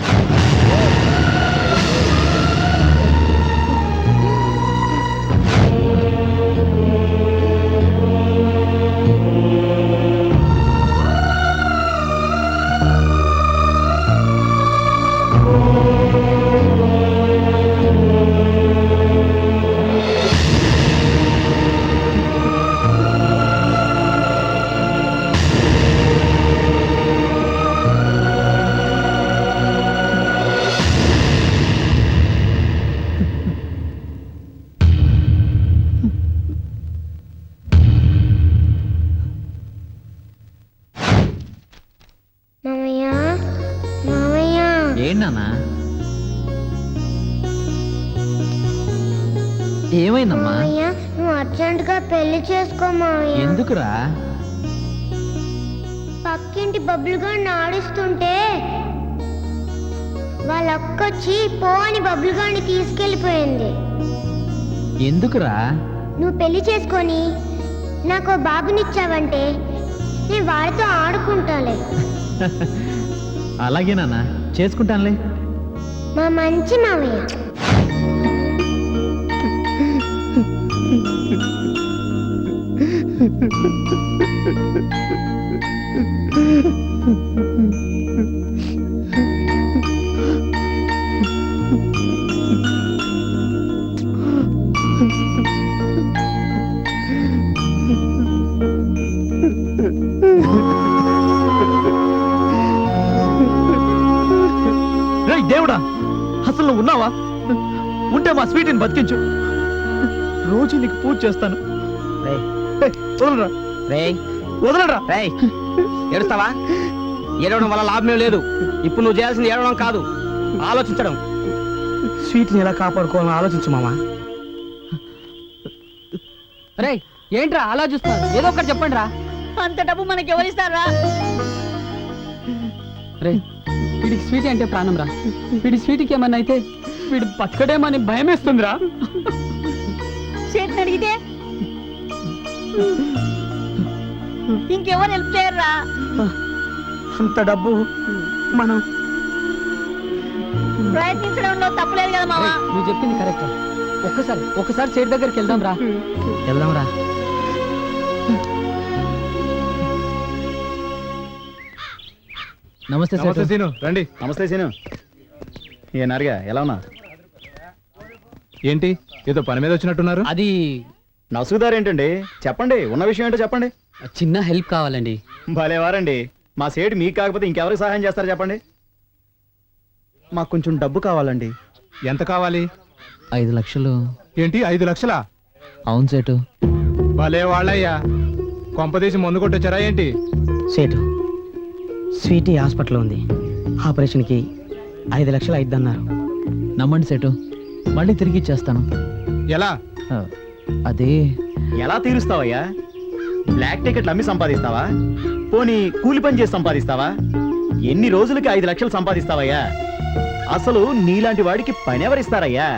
మావయ్య మావయ్య ఏంటన్నా? ఏమైందమ్మా? మావయ్య నువ్వు అర్జెంట్ గా పెళ్లి చేసుకో మావయ్య. ఎందుకురా? పక్కింటి బబ్బులు గారిని ఆడిస్తుంటే వాళ్ళ అక్కొచ్చి పో అని బబ్బులు గారిని తీసుకెళ్లిపోయింది. ఎందుకురా? నువ్వు పెళ్లి చేసుకొని నాకు ఓ బాబునిచ్చావంటే నేను వాడితో ఆడుకుంటాలే. అలాగే నాన్న, చేసుకుంటానులే. మా మంచి మావయ్య. రేయ్ దేవుడా, అసలు నువ్వు ఉన్నావా? ఉంటే మా స్వీటీని బతికించు. రోజు నీకు పూజ చేస్తాను. వదలరా, వదలరా. ఏడుస్తావా? ఏడవడం వల్ల లాభమే లేదు. ఇప్పుడు నువ్వు చేయాల్సింది ఏడవడం కాదు, ఆలోచించడం. స్వీట్ని ఎలా కాపాడుకోవాలని ఆలోచించు మామా. రే ఏంట్రా ఆలోచిస్తున్నారు? ఏదో ఒకటి చెప్పండి రా. అంత డబ్బు మనకి ఎవరిస్తారా? రే వీడికి స్వీటీ అంటే ప్రాణం రా. వీడి స్వీటీకి ఏమన్నా అయితే వీడు బతకడేమని భయం వేస్తుందిరా. చేతిని అడిగితే ఇంకెవరు హెల్ప్ చేయరా? అంత డబ్బు మనం ప్రయత్నించడంలో తప్పులేదు కదా మామ. నువ్వు చెప్పింది కరెక్ట్. ఒక్కసారి సేట్ దగ్గరికి వెళ్దాం రా. వెళ్దాం రా. నమస్తే నమస్తే సీను, రండి. నమస్తే సీను. ఏ నారిగా, ఎలా ఉన్నా? ఏంటి ఏదో పని మీద వచ్చినట్టున్నారు? అది నసుగుదారేంటండి? చెప్పండి, ఉన్న విషయం ఏంటో చెప్పండి. చిన్న హెల్ప్ కావాలండి. భలేవారండి, మా సేటు మీకు కాకపోతే ఇంకెవరికి సహాయం చేస్తారు చెప్పండి. మాకు కొంచెం డబ్బు కావాలండి. ఎంత కావాలి? 5 లక్షలు. ఏంటి 5 లక్షలా? అవును సేటు. భలే వాళ్ళయ్యా, కొంపదీసి మందు కొట్టొచ్చారా ఏంటి? సేటు, స్వీటీ హాస్పిటల్లో ఉంది. ఆపరేషన్కి 5 లక్షలు అయిద్దన్నారు. నమ్మండి సేటు, మళ్ళీ తిరిగి ఇచ్చేస్తాను. ఎలా? అదే ఎలా తీరుస్తావయ్యా? బ్లాక్ టికెట్లు అమ్మి సంపాదిస్తావా? పోనీ కూలి పని చేసి సంపాదిస్తావా? ఎన్ని రోజులకి 5 లక్షలు సంపాదిస్తావయ్యా? అసలు నీలాంటి వాడికి పని ఎవరిస్తారయ్యా?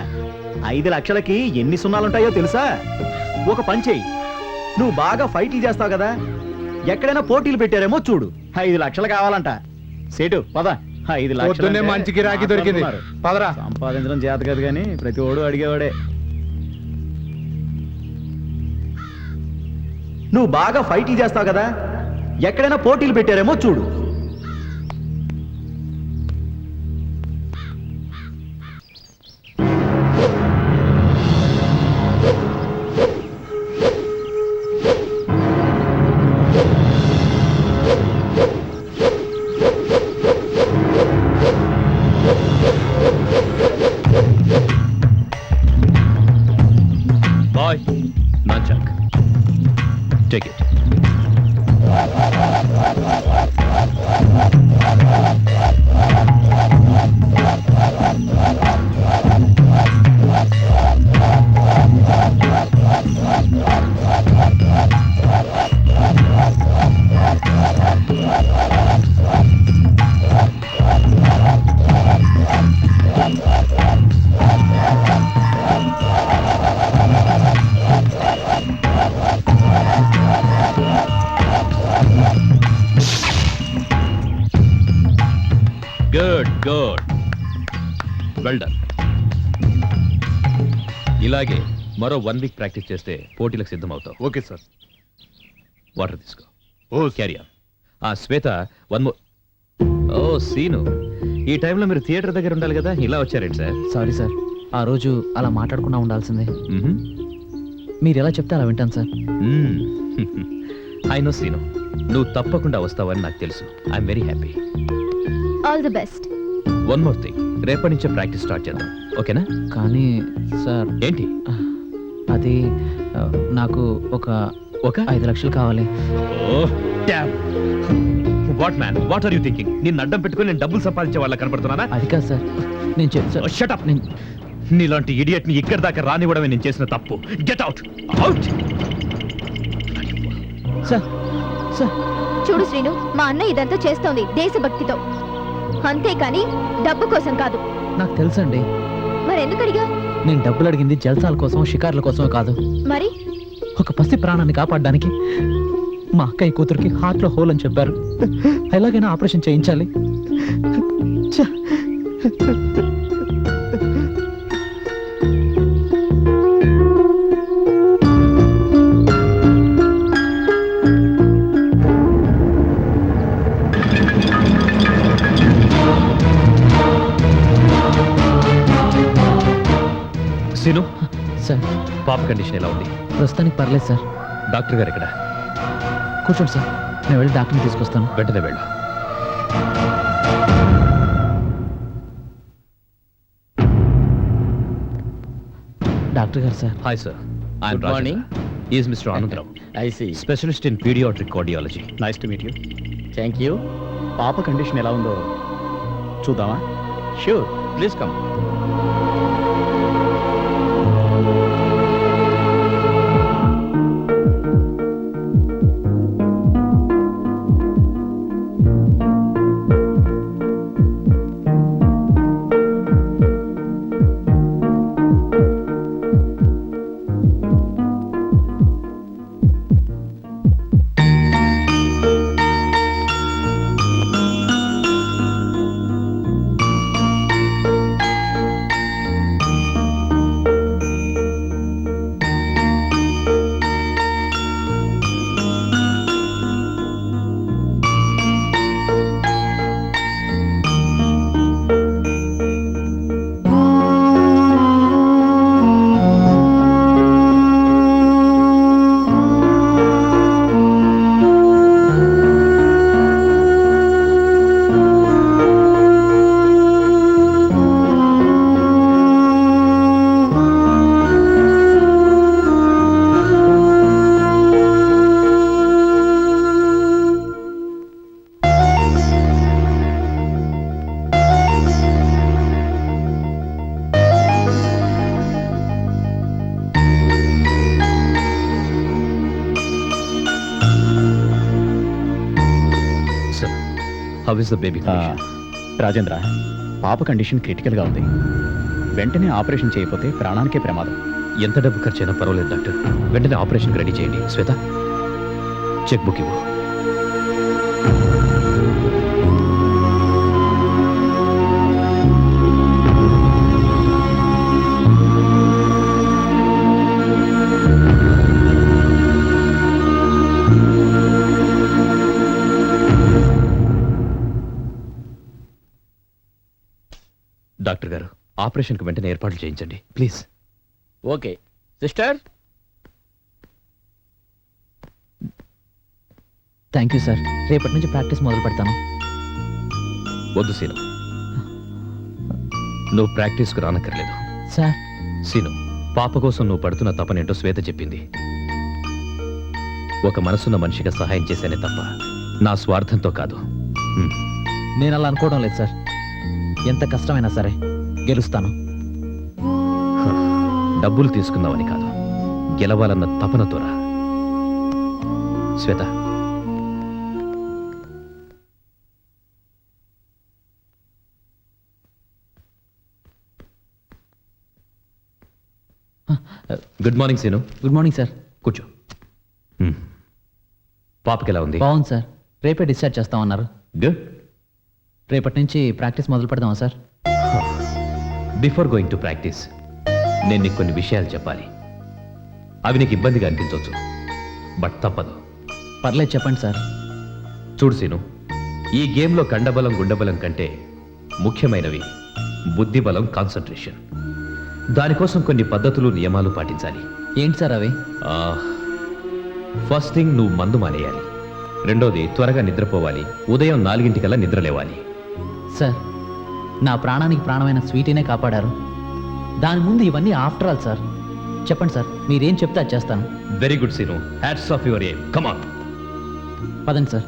5 లక్షలకి ఎన్ని సున్నాలుంటాయో తెలుసా? ఒక పని చెయ్యి, నువ్వు బాగా ఫైట్లు చేస్తావు కదా, ఎక్కడైనా పోటీలు పెట్టారేమో చూడు. 5 లక్షలు కావాలంట. సేటు పద. 5 లక్షలు పొద్దున్నే మంచి గిరాకీ దొరికింది. పదరా. సంపాదించడం చేత కాదు కానీ ప్రతి ఓడు అడిగేవాడే. నువ్వు బాగా ఫైట్లు చేస్తావు కదా, ఎక్కడైనా పోటీలు పెట్టారేమో చూడు. బాయ్, నా check. Take it. Well done. ఇలాగే మరో 1 వీక్ ప్రాక్టీస్ చేస్తే పోటీలకు సిద్ధం అవుతావు. Okay sir. వాటర్ తీసుకో. Oh carry on. శ్వేత ఓ సీను, ఈ టైంలో మీరు థియేటర్ దగ్గర ఉండాలి కదా, ఇలా వచ్చారేంటి సార్? సారీ సార్, ఆ రోజు అలా మాట్లాడకుండా ఉండాల్సిందే. మ్మ్హ్మ్. మీరు ఎలా చెప్తే అలా వింటాను సార్. ఐ నో సీను, నువ్వు తప్పకుండా వస్తావని నాకు తెలుసు. I'm very happy. All the best. One more thing, రేపటి నుంచే ప్రాక్టీస్ స్టార్ట్ చేద్దాం, ఓకేనా? కానీ సార్, ఏంటి? అది నాకు ఒక 5 లక్షలు కావాలి. What man, what are you thinking? నిన్ను అడ్డం పెట్టుకుని నేను డబ్బులు సంపాదించే వాళ్ళ కనపడుతున్నానా? అది కాదు సార్, నేను చెప్తాను. Shut up. నీలాంటి ఇడియట్ ని ఇక్కడి దాకా రానివ్వడమే నేను చేసిన తప్పు. Get out, out. Sir sir, చూడు శ్రీను, మా అన్న ఇదంతా చేస్తోంది దేశభక్తితో, అంతేకాని డబ్బు కోసం కాదు. నాకు తెలుసండి. మరెందుకు అడిగా? నేను డబ్బులు అడిగింది జల్సాల కోసం, షికార్ల కోసం కాదు. మరి ఒక పసి ప్రాణాన్ని కాపాడడానికి. మా అక్కయ్య కూతురికి హార్ట్లో హోల్ అని చెప్పారు. ఎలాగైనా ఆపరేషన్ చేయించాలి. ఛ! సీను, సార్, పాప కండిషన్ ఎలా ఉంది? ప్రస్తుతానికి పర్లేదు సార్. డాక్టర్ గారు ఎక్కడ? కూర్చోండి సార్, నేను వెళ్ళి డాక్టర్ని తీసుకొస్తాను. వెంటనే వెళ్ళు. డాక్టర్ గారు sir. Hi sir, I'm Good morning. Is mister Anandarao, I see. Specialist in paediatric cardiology. Nice to meet you. Thank you. పాప కండిషన్ ఎలా ఉందో చూద్దామా? Sure, please come. How is the baby? Rajendra, పాప కండిషన్ క్రిటికల్గా ఉంది. వెంటనే ఆపరేషన్ చేయకపోతే ప్రాణానికే ప్రమాదం. ఎంత డబ్బు ఖర్చు అయినా పర్వాలేదు డాక్టర్, వెంటనే ఆపరేషన్ రెడీ చేయండి. శ్వేత, చెక్ బుక్ ఇవ్వు. డాక్టర్ గారు, ఆపరేషన్కి వెంటనే ఏర్పాట్లు చేయించండి please. Okay sister. Thank you sir, రేపటి నుంచి ప్రాక్టీస్ మొదలు పెడతాను. వద్దు సీను, నువ్వు ప్రాక్టీస్కు రానక్కర్లేదు. సార్, సీను, పాప కోసం నువ్వు పడుతున్న తపనేంటో శ్వేత చెప్పింది. ఒక మనసున్న మనిషిగా సహాయం చేసేనే తప్ప నా స్వార్థంతో కాదు. నేను అలా అనుకోవడం లేదు సార్. ఎంత కష్టమైనా సరే గెలుస్తాను. డబ్బులు తీసుకుందామని కాదు, గెలవాలన్న తపనతో రా. Shweta, good morning Seenu. Good morning sir. కూర్చో. పాపకి ఎలా ఉంది? బాగుంది సార్, రేపే డిశ్చార్జ్ చేస్తామన్నారు. గుడ్. రేపటి నుంచి ప్రాక్టీస్ మొదలు పెడదామా sir? Before going to practice నేను నీకు కొన్ని విషయాలు చెప్పాలి. అవి నీకు ఇబ్బందిగా అనిపించవచ్చు, బట్ తప్పదు. పర్లేదు చెప్పండి సార్. చూడు సీను, ఈ గేమ్లో కండబలం గుండబలం కంటే ముఖ్యమైనవి బుద్ధిబలం, కాన్సన్ట్రేషన్. దానికోసం కొన్ని పద్ధతులు నియమాలు పాటించాలి. ఏంటి సార్ అవి? ఫస్ట్ థింగ్, నువ్వు మందు మానేయాలి. రెండోది, త్వరగా నిద్రపోవాలి. ఉదయం 4 నిద్ర లేవాలి. సార్, నా ప్రాణానికి ప్రాణమైన స్వీటీనే కాపాడారు. దాని ముందు ఇవన్నీ ఆఫ్టర్ ఆల్ సార్. చెప్పండి సార్, మీరేం చెప్తే అది చేస్తాను. Very good Seenu, hats off your aim. Come on. పదండి సార్.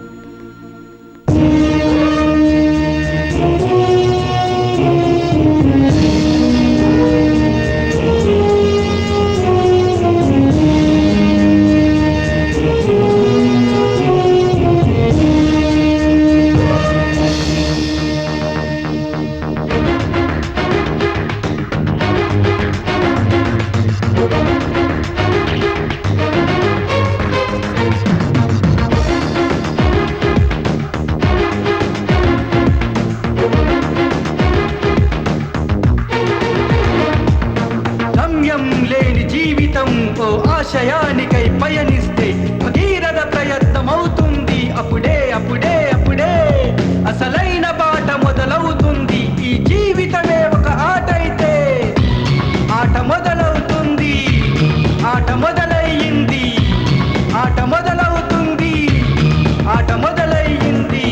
గమ్యం లేని జీవితం ఓ ఆశయానికై పయనిస్తే భగీరథ ప్రయత్నమవుతుంది. అప్పుడే అప్పుడే అప్పుడే అసలైన బాట మొదలవుతుంది. ఈ జీవితమే ఒక ఆట అయితే ఆట మొదలవుతుంది. ఆట మొదలయ్యింది, ఆట మొదలవుతుంది, ఆట మొదలయ్యింది.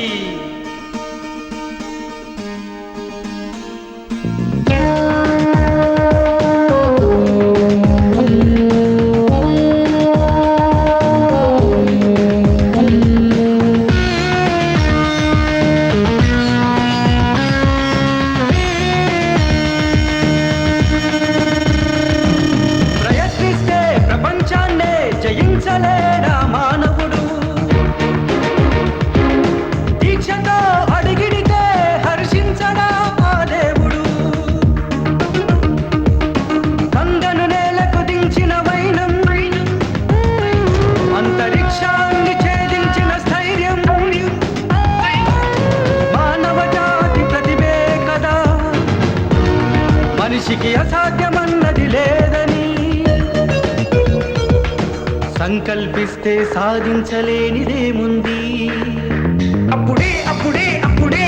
ప్రయత్నిస్తే ప్రపంచాన్నే జయించలేడా మానవుడు. దీక్షతో అడిగిడితే హర్షించడా ఆ దేవుడు. గంగను నేలకు దించిన వైనం, అంతరిక్షాన్ని ఛేదించిన స్థైర్యం మానవ జాతి ప్రతిభే కదా. మనిషికి అసాధ్యమన్నది లేదని సంకల్పిస్తే సాధించలేనిదేముంది. అప్పుడే అప్పుడే అప్పుడే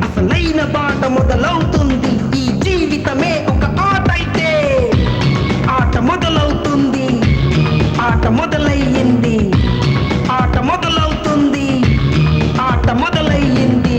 అసలైన బాట మొదలవుతుంది. ఈ జీవితమే ఒక ఆట అయితే ఆట మొదలవుతుంది. ఆట మొదలయ్యింది, ఆట మొదలవుతుంది, ఆట మొదలయ్యింది.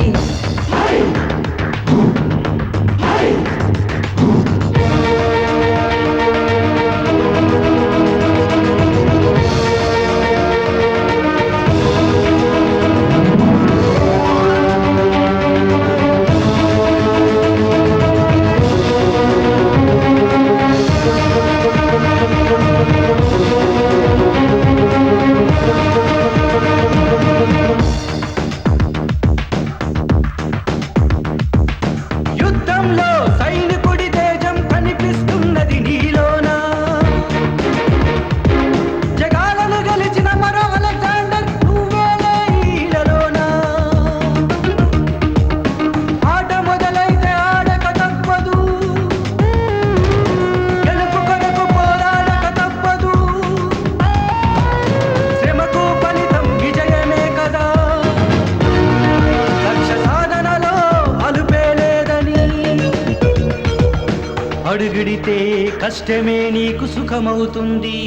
యుద్ధంలో సైనికుడి తేజం కనిపిస్తున్నది నీలోన. జగాలను గెలిచిన మరో అలెగ్జాండర్ నువ్వేలే ఈలలోన. ఆట మొదలైతే ఆడక తప్పదు, గెలుపు కొరకు పోరాడక తప్పదు. శ్రమకు ఫలితం విజయమే కదా. లక్ష్య సాధనలో అలుపే లేదని అడుగిడితే కష్టమే నీకు సుఖమవుతుంది.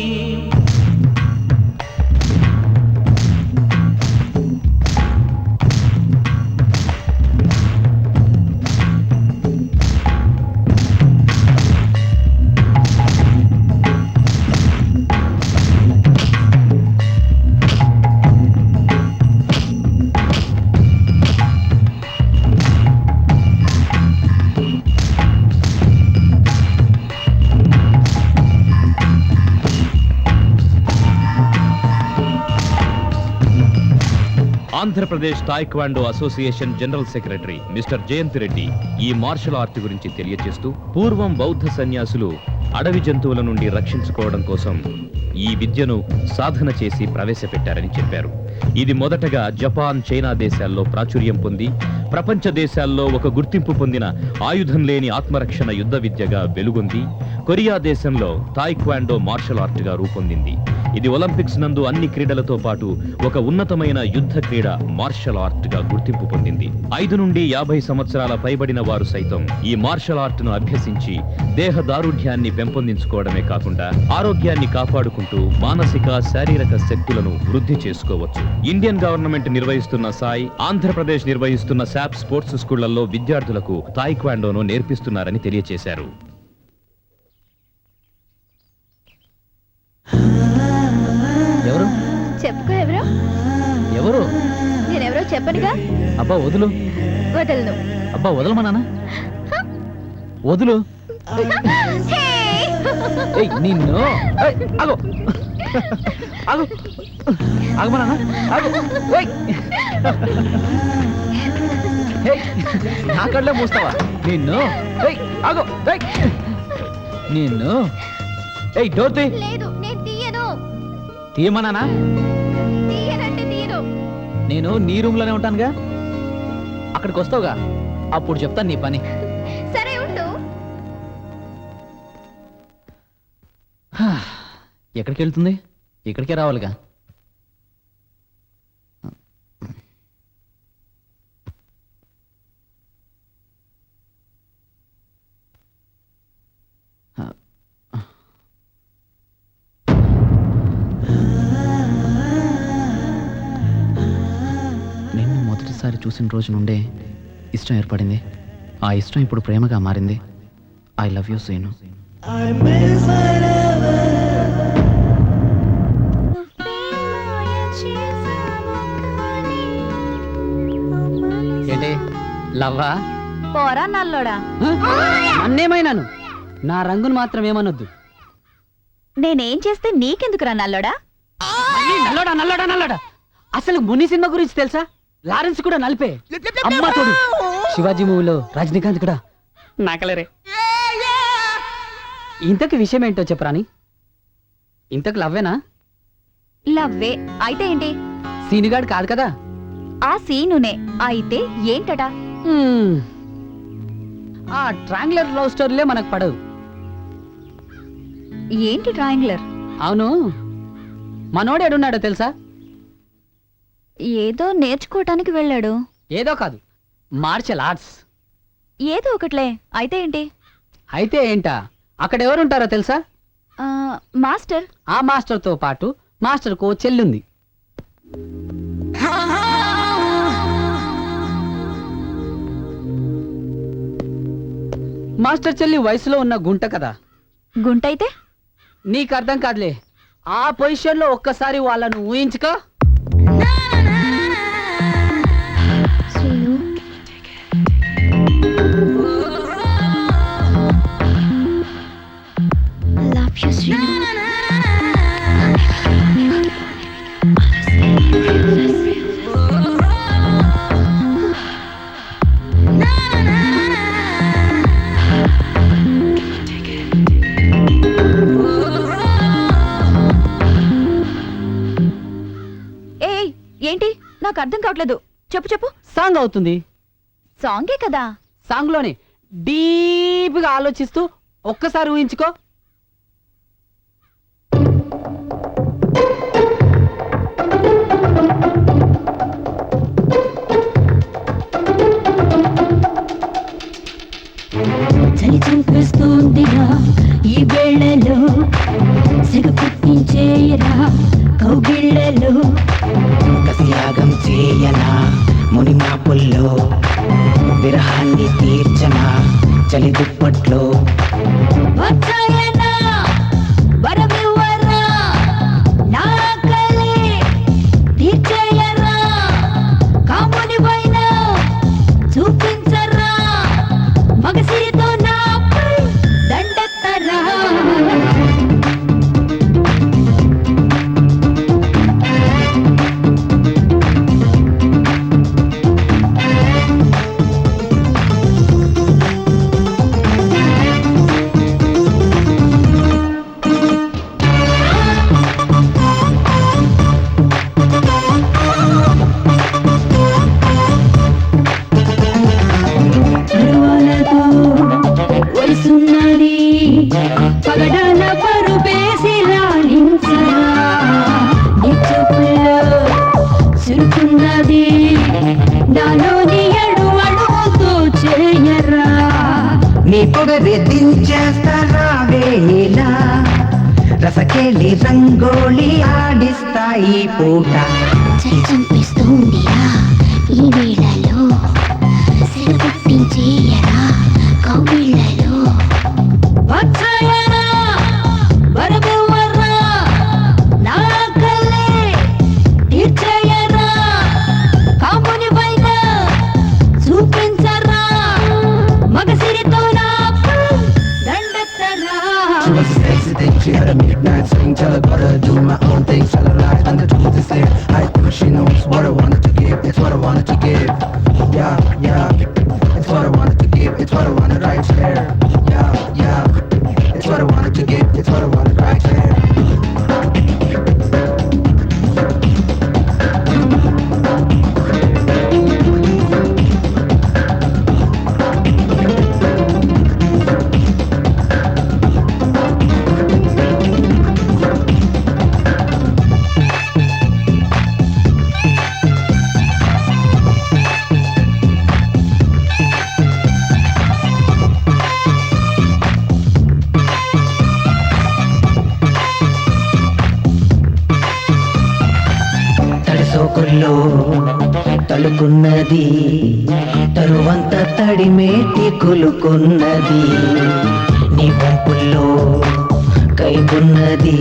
Andhra Pradesh taekwondo association general secretary mister Jayant Reddy ఈ మార్షల్ ఆర్ట్ గురించి తెలియజేస్తూ, పూర్వం బౌద్ధ సన్యాసులు అడవి జంతువుల నుండి రక్షించుకోవడం కోసం ఈ విద్యను సాధన చేసి ప్రవేశపెట్టారని చెప్పారు. ఇది మొదటగా జపాన్, చైనా దేశాల్లో ప్రాచుర్యం పొంది ప్రపంచ దేశాల్లో ఒక గుర్తింపు పొందిన ఆయుధం లేని ఆత్మరక్షణ యుద్ధ విద్యగా వెలుగొంది కొరియా దేశంలో తాయిక్వాండో మార్షల్ ఆర్ట్ గా రూపొందింది. ఇది ఒలింపిక్స్ నందు అన్ని క్రీడలతో పాటు ఒక ఉన్నతమైన యుద్ధ క్రీడ మార్షల్ ఆర్ట్ గా గుర్తింపు పొందింది. 5 నుండి 50 సంవత్సరాల పైబడిన వారు సైతం ఈ మార్షల్ ఆర్ట్ ను అభ్యసించి దేహ దారుఢ్యాన్ని పెంపొందించుకోవడమే కాకుండా ఆరోగ్యాన్ని కాపాడుకుంటూ మానసిక శారీరక శక్తులను వృద్ధి చేసుకోవచ్చు. ఇండియన్ గవర్నమెంట్ నిర్వహిస్తున్న సాయి, ఆంధ్రప్రదేశ్ నిర్వహిస్తున్న శాప్ స్పోర్ట్స్ స్కూళ్లలో విద్యార్థులకు తాయిక్వాండోను నేర్పిస్తున్నారని తెలియజేశారు. ఎవరు చెప్పుకో ఎవరో. ఎవరు? నేనెవరో చెప్పనుగా. అబ్బా వదులు. వదలను. అబ్బా వదలమా నాన్న, వదులు. హే! ఏయ్ నిన్ను. ఏయ్, ఆగు ఆగు ఆగమా నాన్న, ఆగు. ఏయ్. ఏయ్, నా కళ్ళే మూస్తావా నిన్ను? ఏయ్ ఆగు. ఏయ్ నిన్ను. ఏయ్ డోర్ తీ. లేదు, నేను తీయను. తీయమన్నానా? తీయనంటే తీయను. నేను నీ రూమ్ లోనే ఉంటానుగా, అక్కడికి వస్తావుగా, అప్పుడు చెప్తాను నీ పని. సరే ఉండు. ఎక్కడికి వెళ్తుంది? ఇక్కడికే రావాలిగా. నిన్ను మొదటిసారి చూసిన రోజు నుండే ఇష్టం ఏర్పడింది. ఆ ఇష్టం ఇప్పుడు ప్రేమగా మారింది. I love you Seenu. ఏంటి లవ్వా? పోరా నల్లోడా. అన్నేమైనాను, నా రంగును మాత్రం ఏమనొద్దు. నేనేం చేస్తే నీకెందుకురా నల్లోడా? మళ్ళీ నల్లోడా నల్లోడా నల్లోడా. అసలు ముని సినిమా గురించి తెలుసా? లారెన్స్ కూడా నలిపే. అమ్మ తోడు శివాజీ మూవీలో రజనీకాంత్ కూడా నాకలేరే. ఇంతకు విషయం ఏంటో చెప్పరాని. ఇంతకు లవ్వేనా? లవ్వే అయితే ఏంటి? సీనుగాడు కాదు కదా. ఆ సీనునే అయితే ఏంటట? ఆ ట్రాంగులర్ లవ్ స్టోరీలే మనకు పడవు. ఏంటి ట్రయాంగులర్? అవును, మనోడు ఎడున్నాడో తెలుసా? ఏదో నేర్చుకోవటానికి వెళ్ళాడు. ఏదో కాదు, మార్షల్ ఆర్ట్స్. ఏదో ఒకట్లే అయితే ఏంటి? అయితే ఏంటా, అక్కడ ఎవరుంటారో తెలుసా? మాస్టర్. ఆ మాస్టర్తో పాటు మాస్టర్కు చెల్లుంది. మాస్టర్ చెల్లి వయసులో ఉన్న గుంట కదా. గుంట అయితే? నీకు అర్థం కాదులే. ఆ పొజిషన్లో ఒక్కసారి వాళ్ళను ఊహించుకో. Love you Srinu. ఏంటి? నాకు అర్థం కావట్లేదు. చెప్పు చెప్పు. సాంగ్ అవుతుంది. సాంగే కదా. సాంగ్ లోనే డీప్ గా ఆలోచిస్తూ ఒక్కసారి ఊహించుకో. చలి చూపిస్తుందిరా ఈ వేళలో, సిగ పుట్టించేయరా కౌగిళ్ళలో. కసియాగం చేయనా ముని మాపుల్లో, విరహాన్ని తీర్చనా చలి దుప్పట్లో. వచ్చాయనా వరమివ్వరా, నా ఆకలి తీర్చేయరా, కాముని పైన చూపించరా, మగసిరితో నాపై దండెత్తరా. పొగరే దించేస్తారా వేళ రసకేలి రంగోళి ఆడిస్తాయి పూట చంపిస్తుందిరా ఈ వేళలో సిరపుట్టించేయరా కౌగిళ్ళలో వచ్చాయరా వరబెవ్వరా నా కళ్ళే తీర్చేయరా కాముని పైన చూపించరా మగసిరితో నా దండెత్తరా She had a midnight swing, tell her gotta do my own thing, tell her lies, and the truth is there. I think she knows what I wanted to give, it's what I wanted to give. Yeah, yeah, it's what I wanted to give, it's what I wanted right there. Yeah, yeah, it's what I wanted to give, it's what I wanted right there. తడిసోకుల్లో తలుకున్నది తరువంత తడిమేటి కొలుకున్నది నీ వంపుల్లో కైపున్నది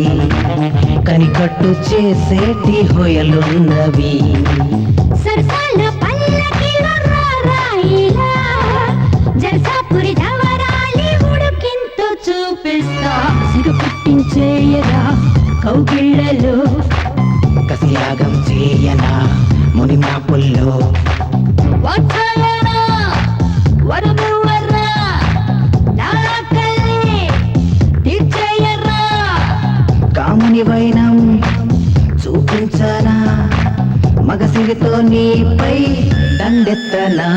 కనికట్టు చేసేటి హొయలున్నవి సరసాల పల్లకిలో రారాయిలా జల్సాపురి జవరాలి ఉడుకింతో చూపిస్తా సిగపుట్టించేయరా కౌగిళ్ళలో కసియాగం చేయనా ముని మాపుల్లో వచ్చాయరా వరబెవ్వరా నా కళ్ళే తీర్చేయరా కాముని వైనం చూపించనా మగసిరితో నీపై దండెత్తనా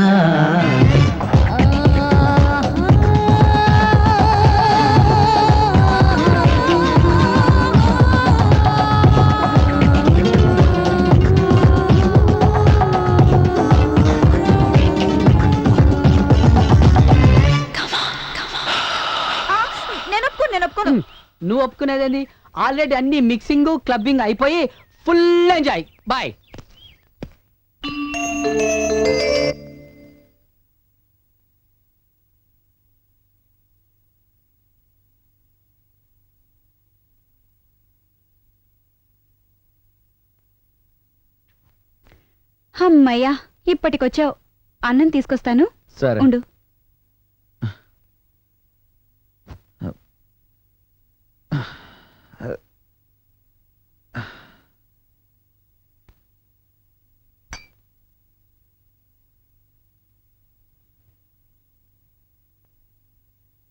నువ్వు ఒప్పుకునేది ఆల్రెడీ అన్ని మిక్సింగ్ క్లబ్బింగ్ అయిపోయి ఫుల్ ఎంజాయ్ బాయ్. అమ్మయ్యా ఇప్పటికొచ్చావు అన్నం తీసుకొస్తాను సరే ఉండు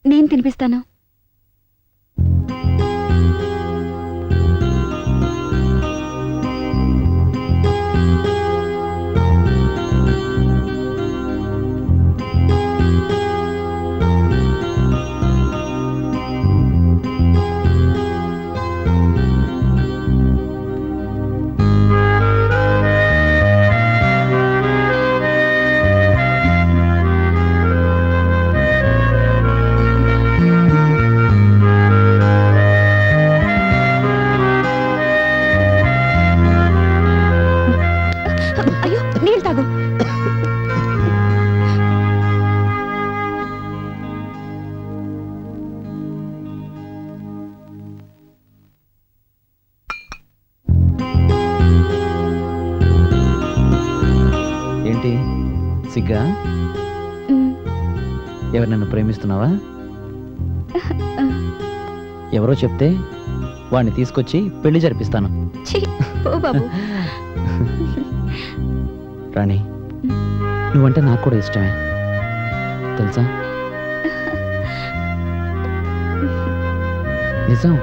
నేను తినిపిస్తాను. అయ్యో నీళ్ళు తాగు. ఏంటి సిగ్గా? ఎవరు నన్ను ప్రేమిస్తున్నావా? ఎవరో చెప్తే వాడిని తీసుకొచ్చి పెళ్లి జరిపిస్తాను. ఛీ, పో బాబు. రాణి, నువ్వంటే నాకు కూడా ఇష్టమే తెలుసా? నిజం.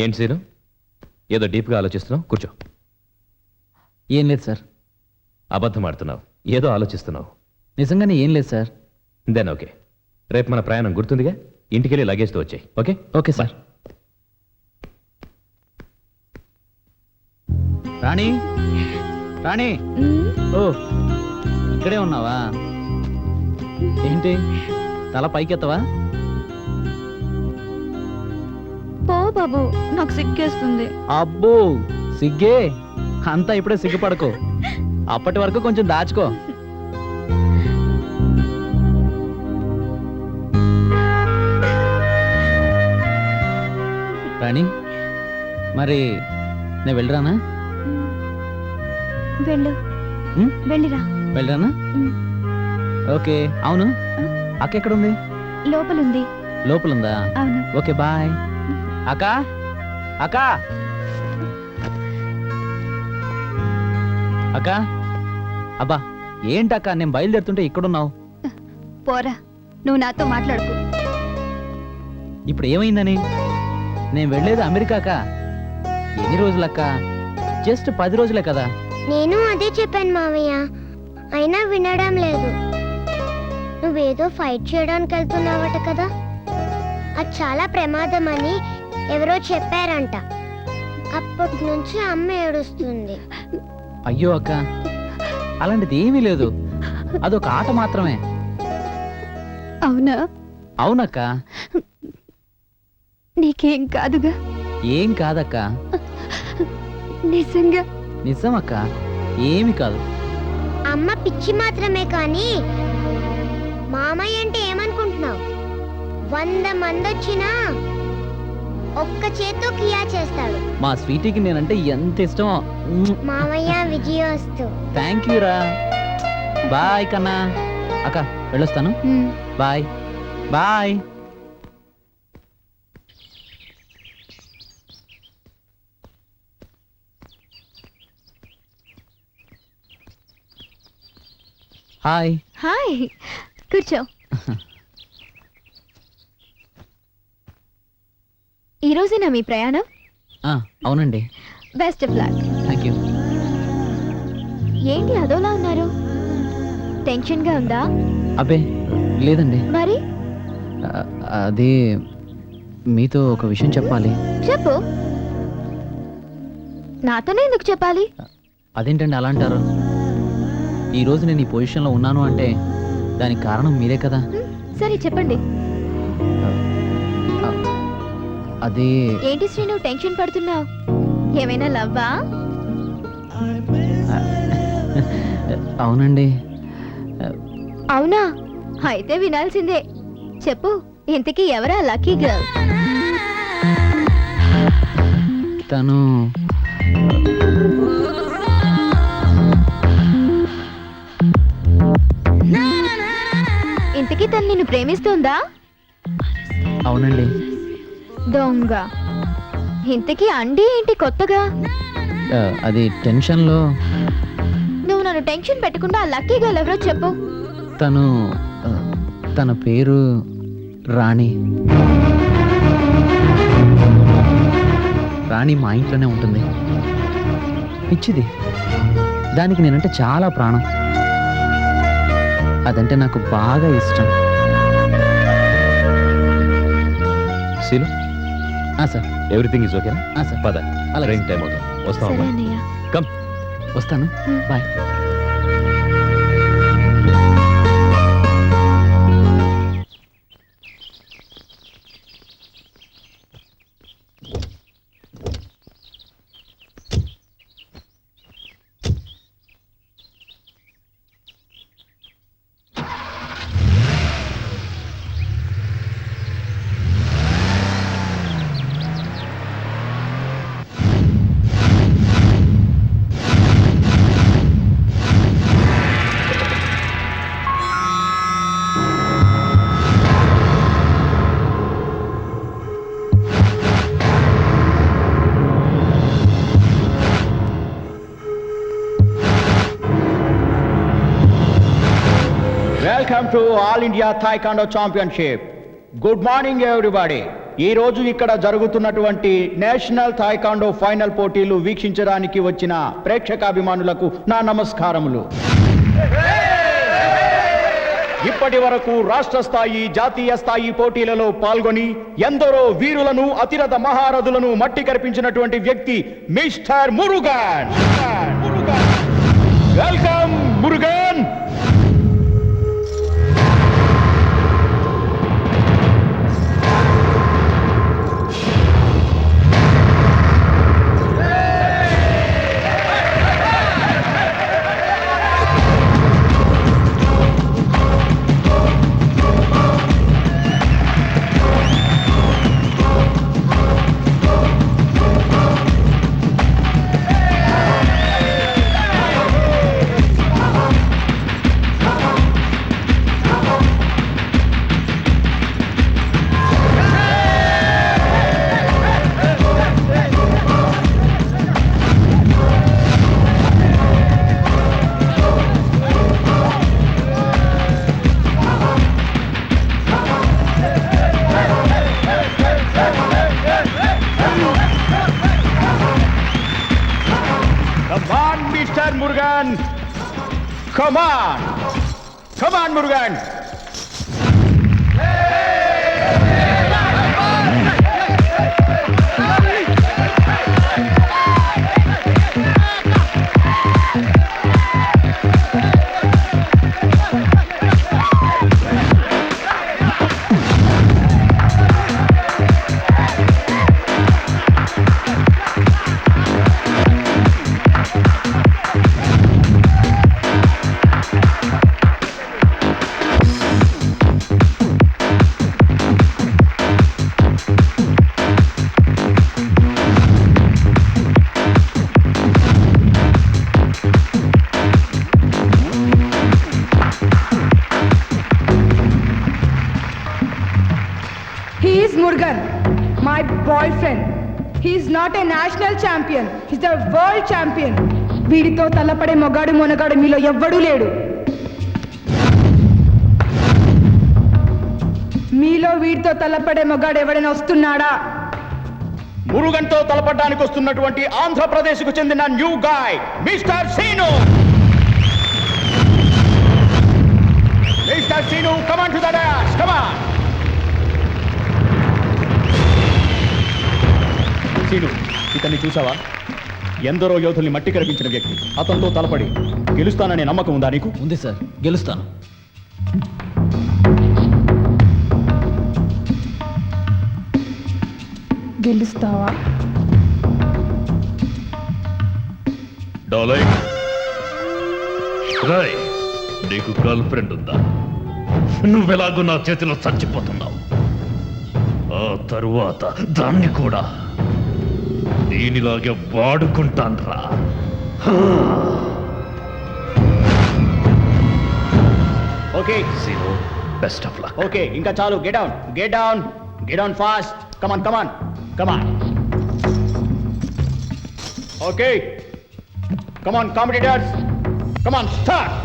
ఏంటి సీను, ఏదో డీప్గా ఆలోచిస్తున్నావు? కూర్చో. ఏం లేదు సార్. అబద్ధం ఆడుతున్నావు, ఏదో ఆలోచిస్తున్నావు. నిజంగానే ఏం లేదు సార్. దెన్ ఓకే, రేపు మన ప్రయాణం గుర్తుందిగా, ఇంటికెళ్ళి లగేజ్తో వచ్చాయి. Okay okay sir. Rani, Rani, oh ఇక్కడే ఉన్నావా? ఏంటి తల పైకెత్తవా? పో బాబు, నాకు సిగ్గేస్తుంది. అబ్బో సిగ్గే, అంతా ఇప్పుడే సిగ్గుపడకు. అప్పటి వరకు కొంచెం దాచుకో. రాణి, మరి నేను వెళ్ళరానా? వెళ్ళు, ఉమ్, వెళ్ళిరా. వెళ్ళరానా? ఓకే. అవును, అక్క ఎక్కడుంది? లోపలుంది. లోపలుందా? అవును. Okay bye. అక్క, అక్క, అక్క. అబ్బా ఏంటక్క, నేను బయలుదేరుతుంటే ఇక్కడున్నావు. పోరా, నువ్వు నాతో మాట్లాడుకో. ఇప్పుడు ఏమైందని? నేను వెళ్ళేది అమెరికాక. ఎన్ని రోజులక్క? జస్ట్ 10 రోజులే కదా. నేను అదే చెప్పాను మావయ్య, అయినా వినడం లేదు. నువ్వేదో ఫైట్ చేయడానికి వెళ్తున్నావట కదా, అది చాలా ప్రమాదం అని ఎవరో చెప్పారంట. అప్పటి నుంచి అమ్మ ఏడుస్తుంది. అయ్యో అక్క, అలాంటిది ఏమీ లేదు, అదొక ఆట మాత్రమే. అవునా? అవునక్క. నీకేం కాదుగా? ఏం కాదక్క, నిజంగా? నిజమక్క, ఏమి కాదు. అమ్మ పిచ్చి మాత్రమే కానీ మామయ్య అంటే ఏమనుకుంటున్నావు? 100 మంది వచ్చినా ఒక్క చేత్తో కియా చేస్తాడు. మా స్వీటీకి నేనంటే ఎంత ఇష్టమో. మామయ్య విజయోస్తు. థ్యాంక్ యూ రా. బాయ్ కన్నా. అక్క వెళ్ళొస్తాను. Bye bye. హాయ్. హాయ్, కూర్చో. ఈ రోజేనా మీ ప్రయాణం? అవునండి. Best of luck. Thank you. ఏంటి అదోలా ఉన్నారు? టెన్షన్ గా ఉందా? అబ్బే లేదండి. మరి అది మీతో ఒక విషయం చెప్పాలి. చెప్పు. నాతోనే ఎందుకు చెప్పాలి? అదేంటండి అలా అంటారు? ఈరోజు నేను ఈ పొజిషన్లో ఉన్నాను అంటే దానికి కారణం మీరే కదా. సరే చెప్పండి. అది ఏంటి శ్రీను టెన్షన్ పడుతున్నావు? ఏమైనా లవ్వా? అవునండి. అవునా? అయితే వినాల్సిందే. చెప్పు, ఇంతకీ ఎవరా లక్కీ గర్ల్? తను ఇంతకీ తను నిన్ను ప్రేమిస్తుందా? అవునండి. దొంగ. ఇంతకీ అండి ఏంటి కొత్తగా? అది టెన్షన్లో. నువ్వు నన్ను టెన్షన్ పెట్టకుండా ఆ లక్కీ గర్ల్ ఎవరో చెప్పు. తన పేరు రాణి. రాణి మా ఇంట్లోనే ఉంటుంది. పిచ్చిది, దానికి నేనంటే చాలా ప్రాణం. అదంటే నాకు బాగా ఇష్టం. సీను, సార్. ఎవ్రీథింగ్ ఈజ్ ఓకేనా? సార్. పద, అలాగే. ట్రైన్ టైం అవుతుంది. సరే వస్తాం. అన్నయ్య. కమ్. వస్తాను. Bye. Welcome to all India taekwondo championship. Good morning everybody. ఈ రోజు ఇక్కడ జరుగుతున్నటువంటి నేషనల్ థాయికాండో ఫైనల్ పోటీలు వీక్షించడానికి వచ్చిన ప్రేక్షకాభిమానులకు నా నమస్కారములు. ఇప్పటి వరకు రాష్ట్ర స్థాయి జాతీయ స్థాయి పోటీలలో పాల్గొని ఎందరో వీరులను అతిరథ మహారథులను మట్టి కరిపించినటువంటి వ్యక్తి mister Murugan. Welcome Murugan. Mr. Murugan. Come on. Come on, Murugan. He is Murugan, my boyfriend. He is not a national champion. He is the world champion. వీడితో తల్లపడే మొగాడు మొనగాడు మీలో ఎవ్వడూ లేడు. మీలో వీడితో తల్లపడే మొగాడు ఎవడైనా వస్తున్నాడా? మురుగన్తో తలపడడానికి వస్తున్నటువంటి ఆంధ్రప్రదేశ్ కు చెందిన new guy mister Seenu. Mister Seenu, come on to the dash, come on. Seenu, ఇతన్ని చూసావా? ఎందరో యోధుల్ని మట్టి కరిపించిన వ్యక్తి. అతనితో తలపడి గెలుస్తాననే నమ్మకం ఉందా నీకు? ఉంది సార్, గెలుస్తాను. గెలుస్తావా? డార్లింగ్, రాయ్, నీకు గర్ల్ ఫ్రెండ్ ఉందా? నువ్వెలాగో నా చేతిలో చచ్చిపోతున్నావు. ఆ తరువాత దాన్ని కూడా దీనిలాగే వాడుకుంటాన్రా. Okay Seenu, best of luck. Okay, ఇంకా చాలు. Get down, get down, get down fast. Come on, come on, come on. Okay, come on competitors, come on, start.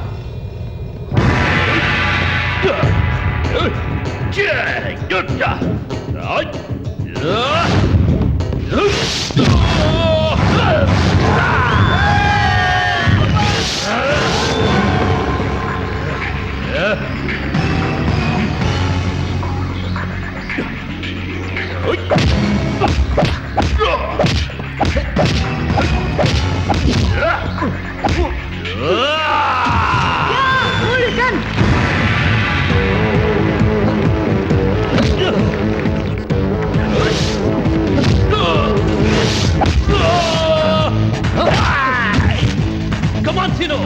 Come on, Sino!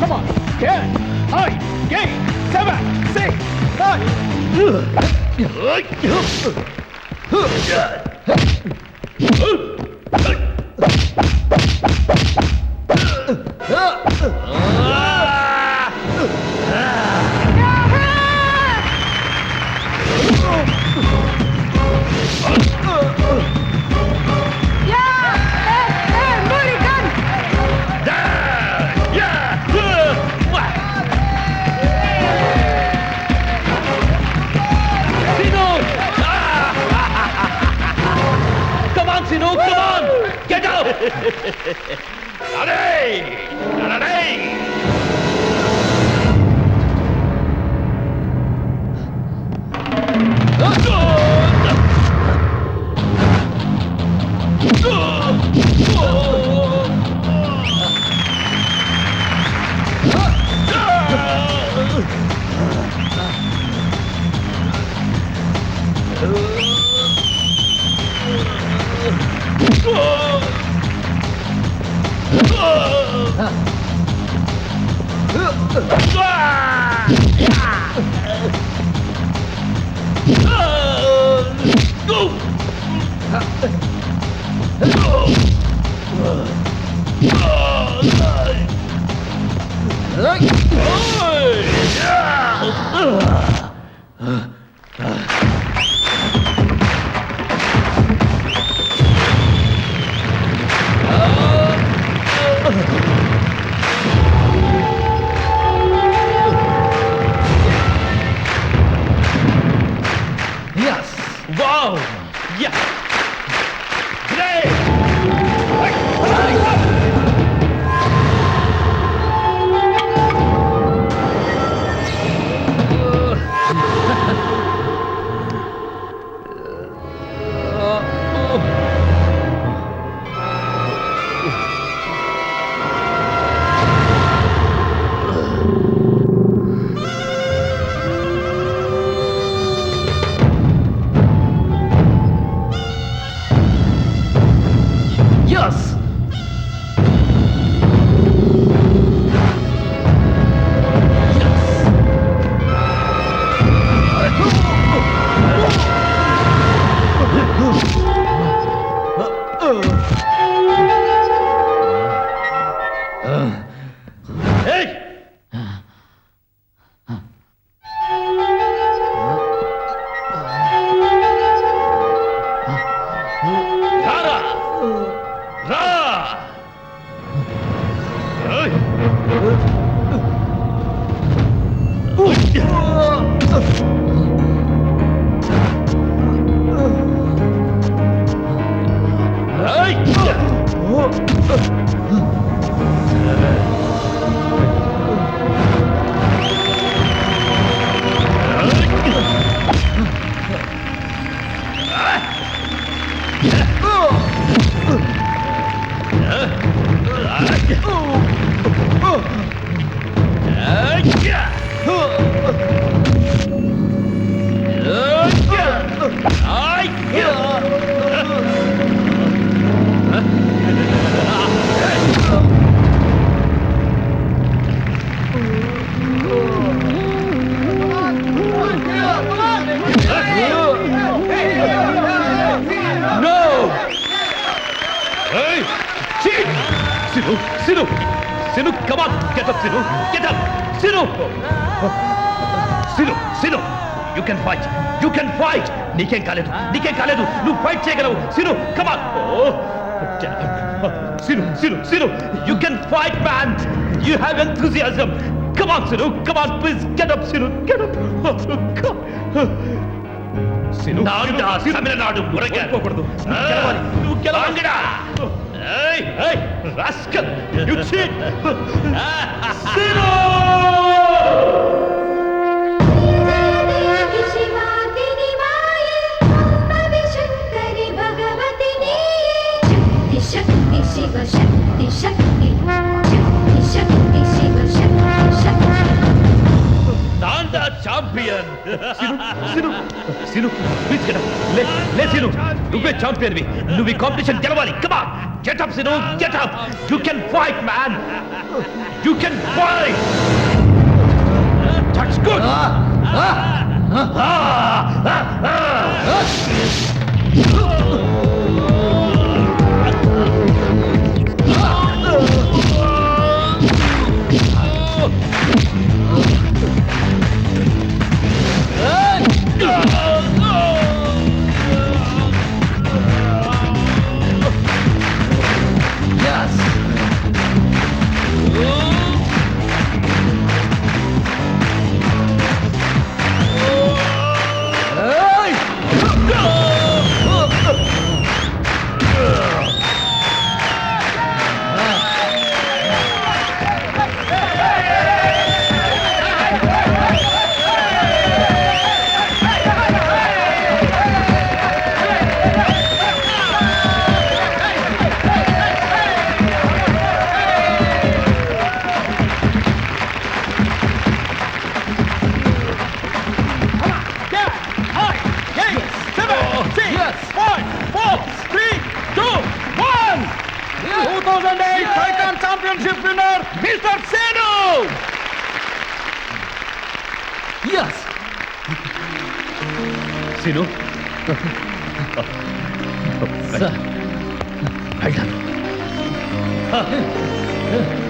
Come on, 10, 9, 8, 7, 6, 5. Sino, come on! Get out! Ready! Wow! Yeah! Great! Yes! Hey! Rara! Ra! Hey! Hey! Sinu! Sinu! Sinu, come on! Get up, Sinu! Get up! Sinu! Sinu! Sinu! You can fight! You can fight! నీకేం కాలేదు! నీకేం కాలేదు! నువ్వు fight చేయగలవు! Sinu, come on! Oh! Sinu! Sinu! Sinu! You can fight, man! You have enthusiasm! Come on, Sinu! Come on, please! Get up, Sinu! Get up! Come! Sinu! Tamil Nadu మురగకూడదు! నువ్వు గెలవాలిరా! Hey! Hey! Rascal! You cheat! Sinu! Nanda champion! Sinu! Sinu! Please get up! Le Sinu! నువ్వే champion వి! నువ్వు ఈ competition గెలవాలి! Come on! Get up, Sinu! Get up! You can fight, man! You can fight! That's good! 2008 Icon Championship winner, Mr. Senu. Yes. Sinu. Sir. Well done.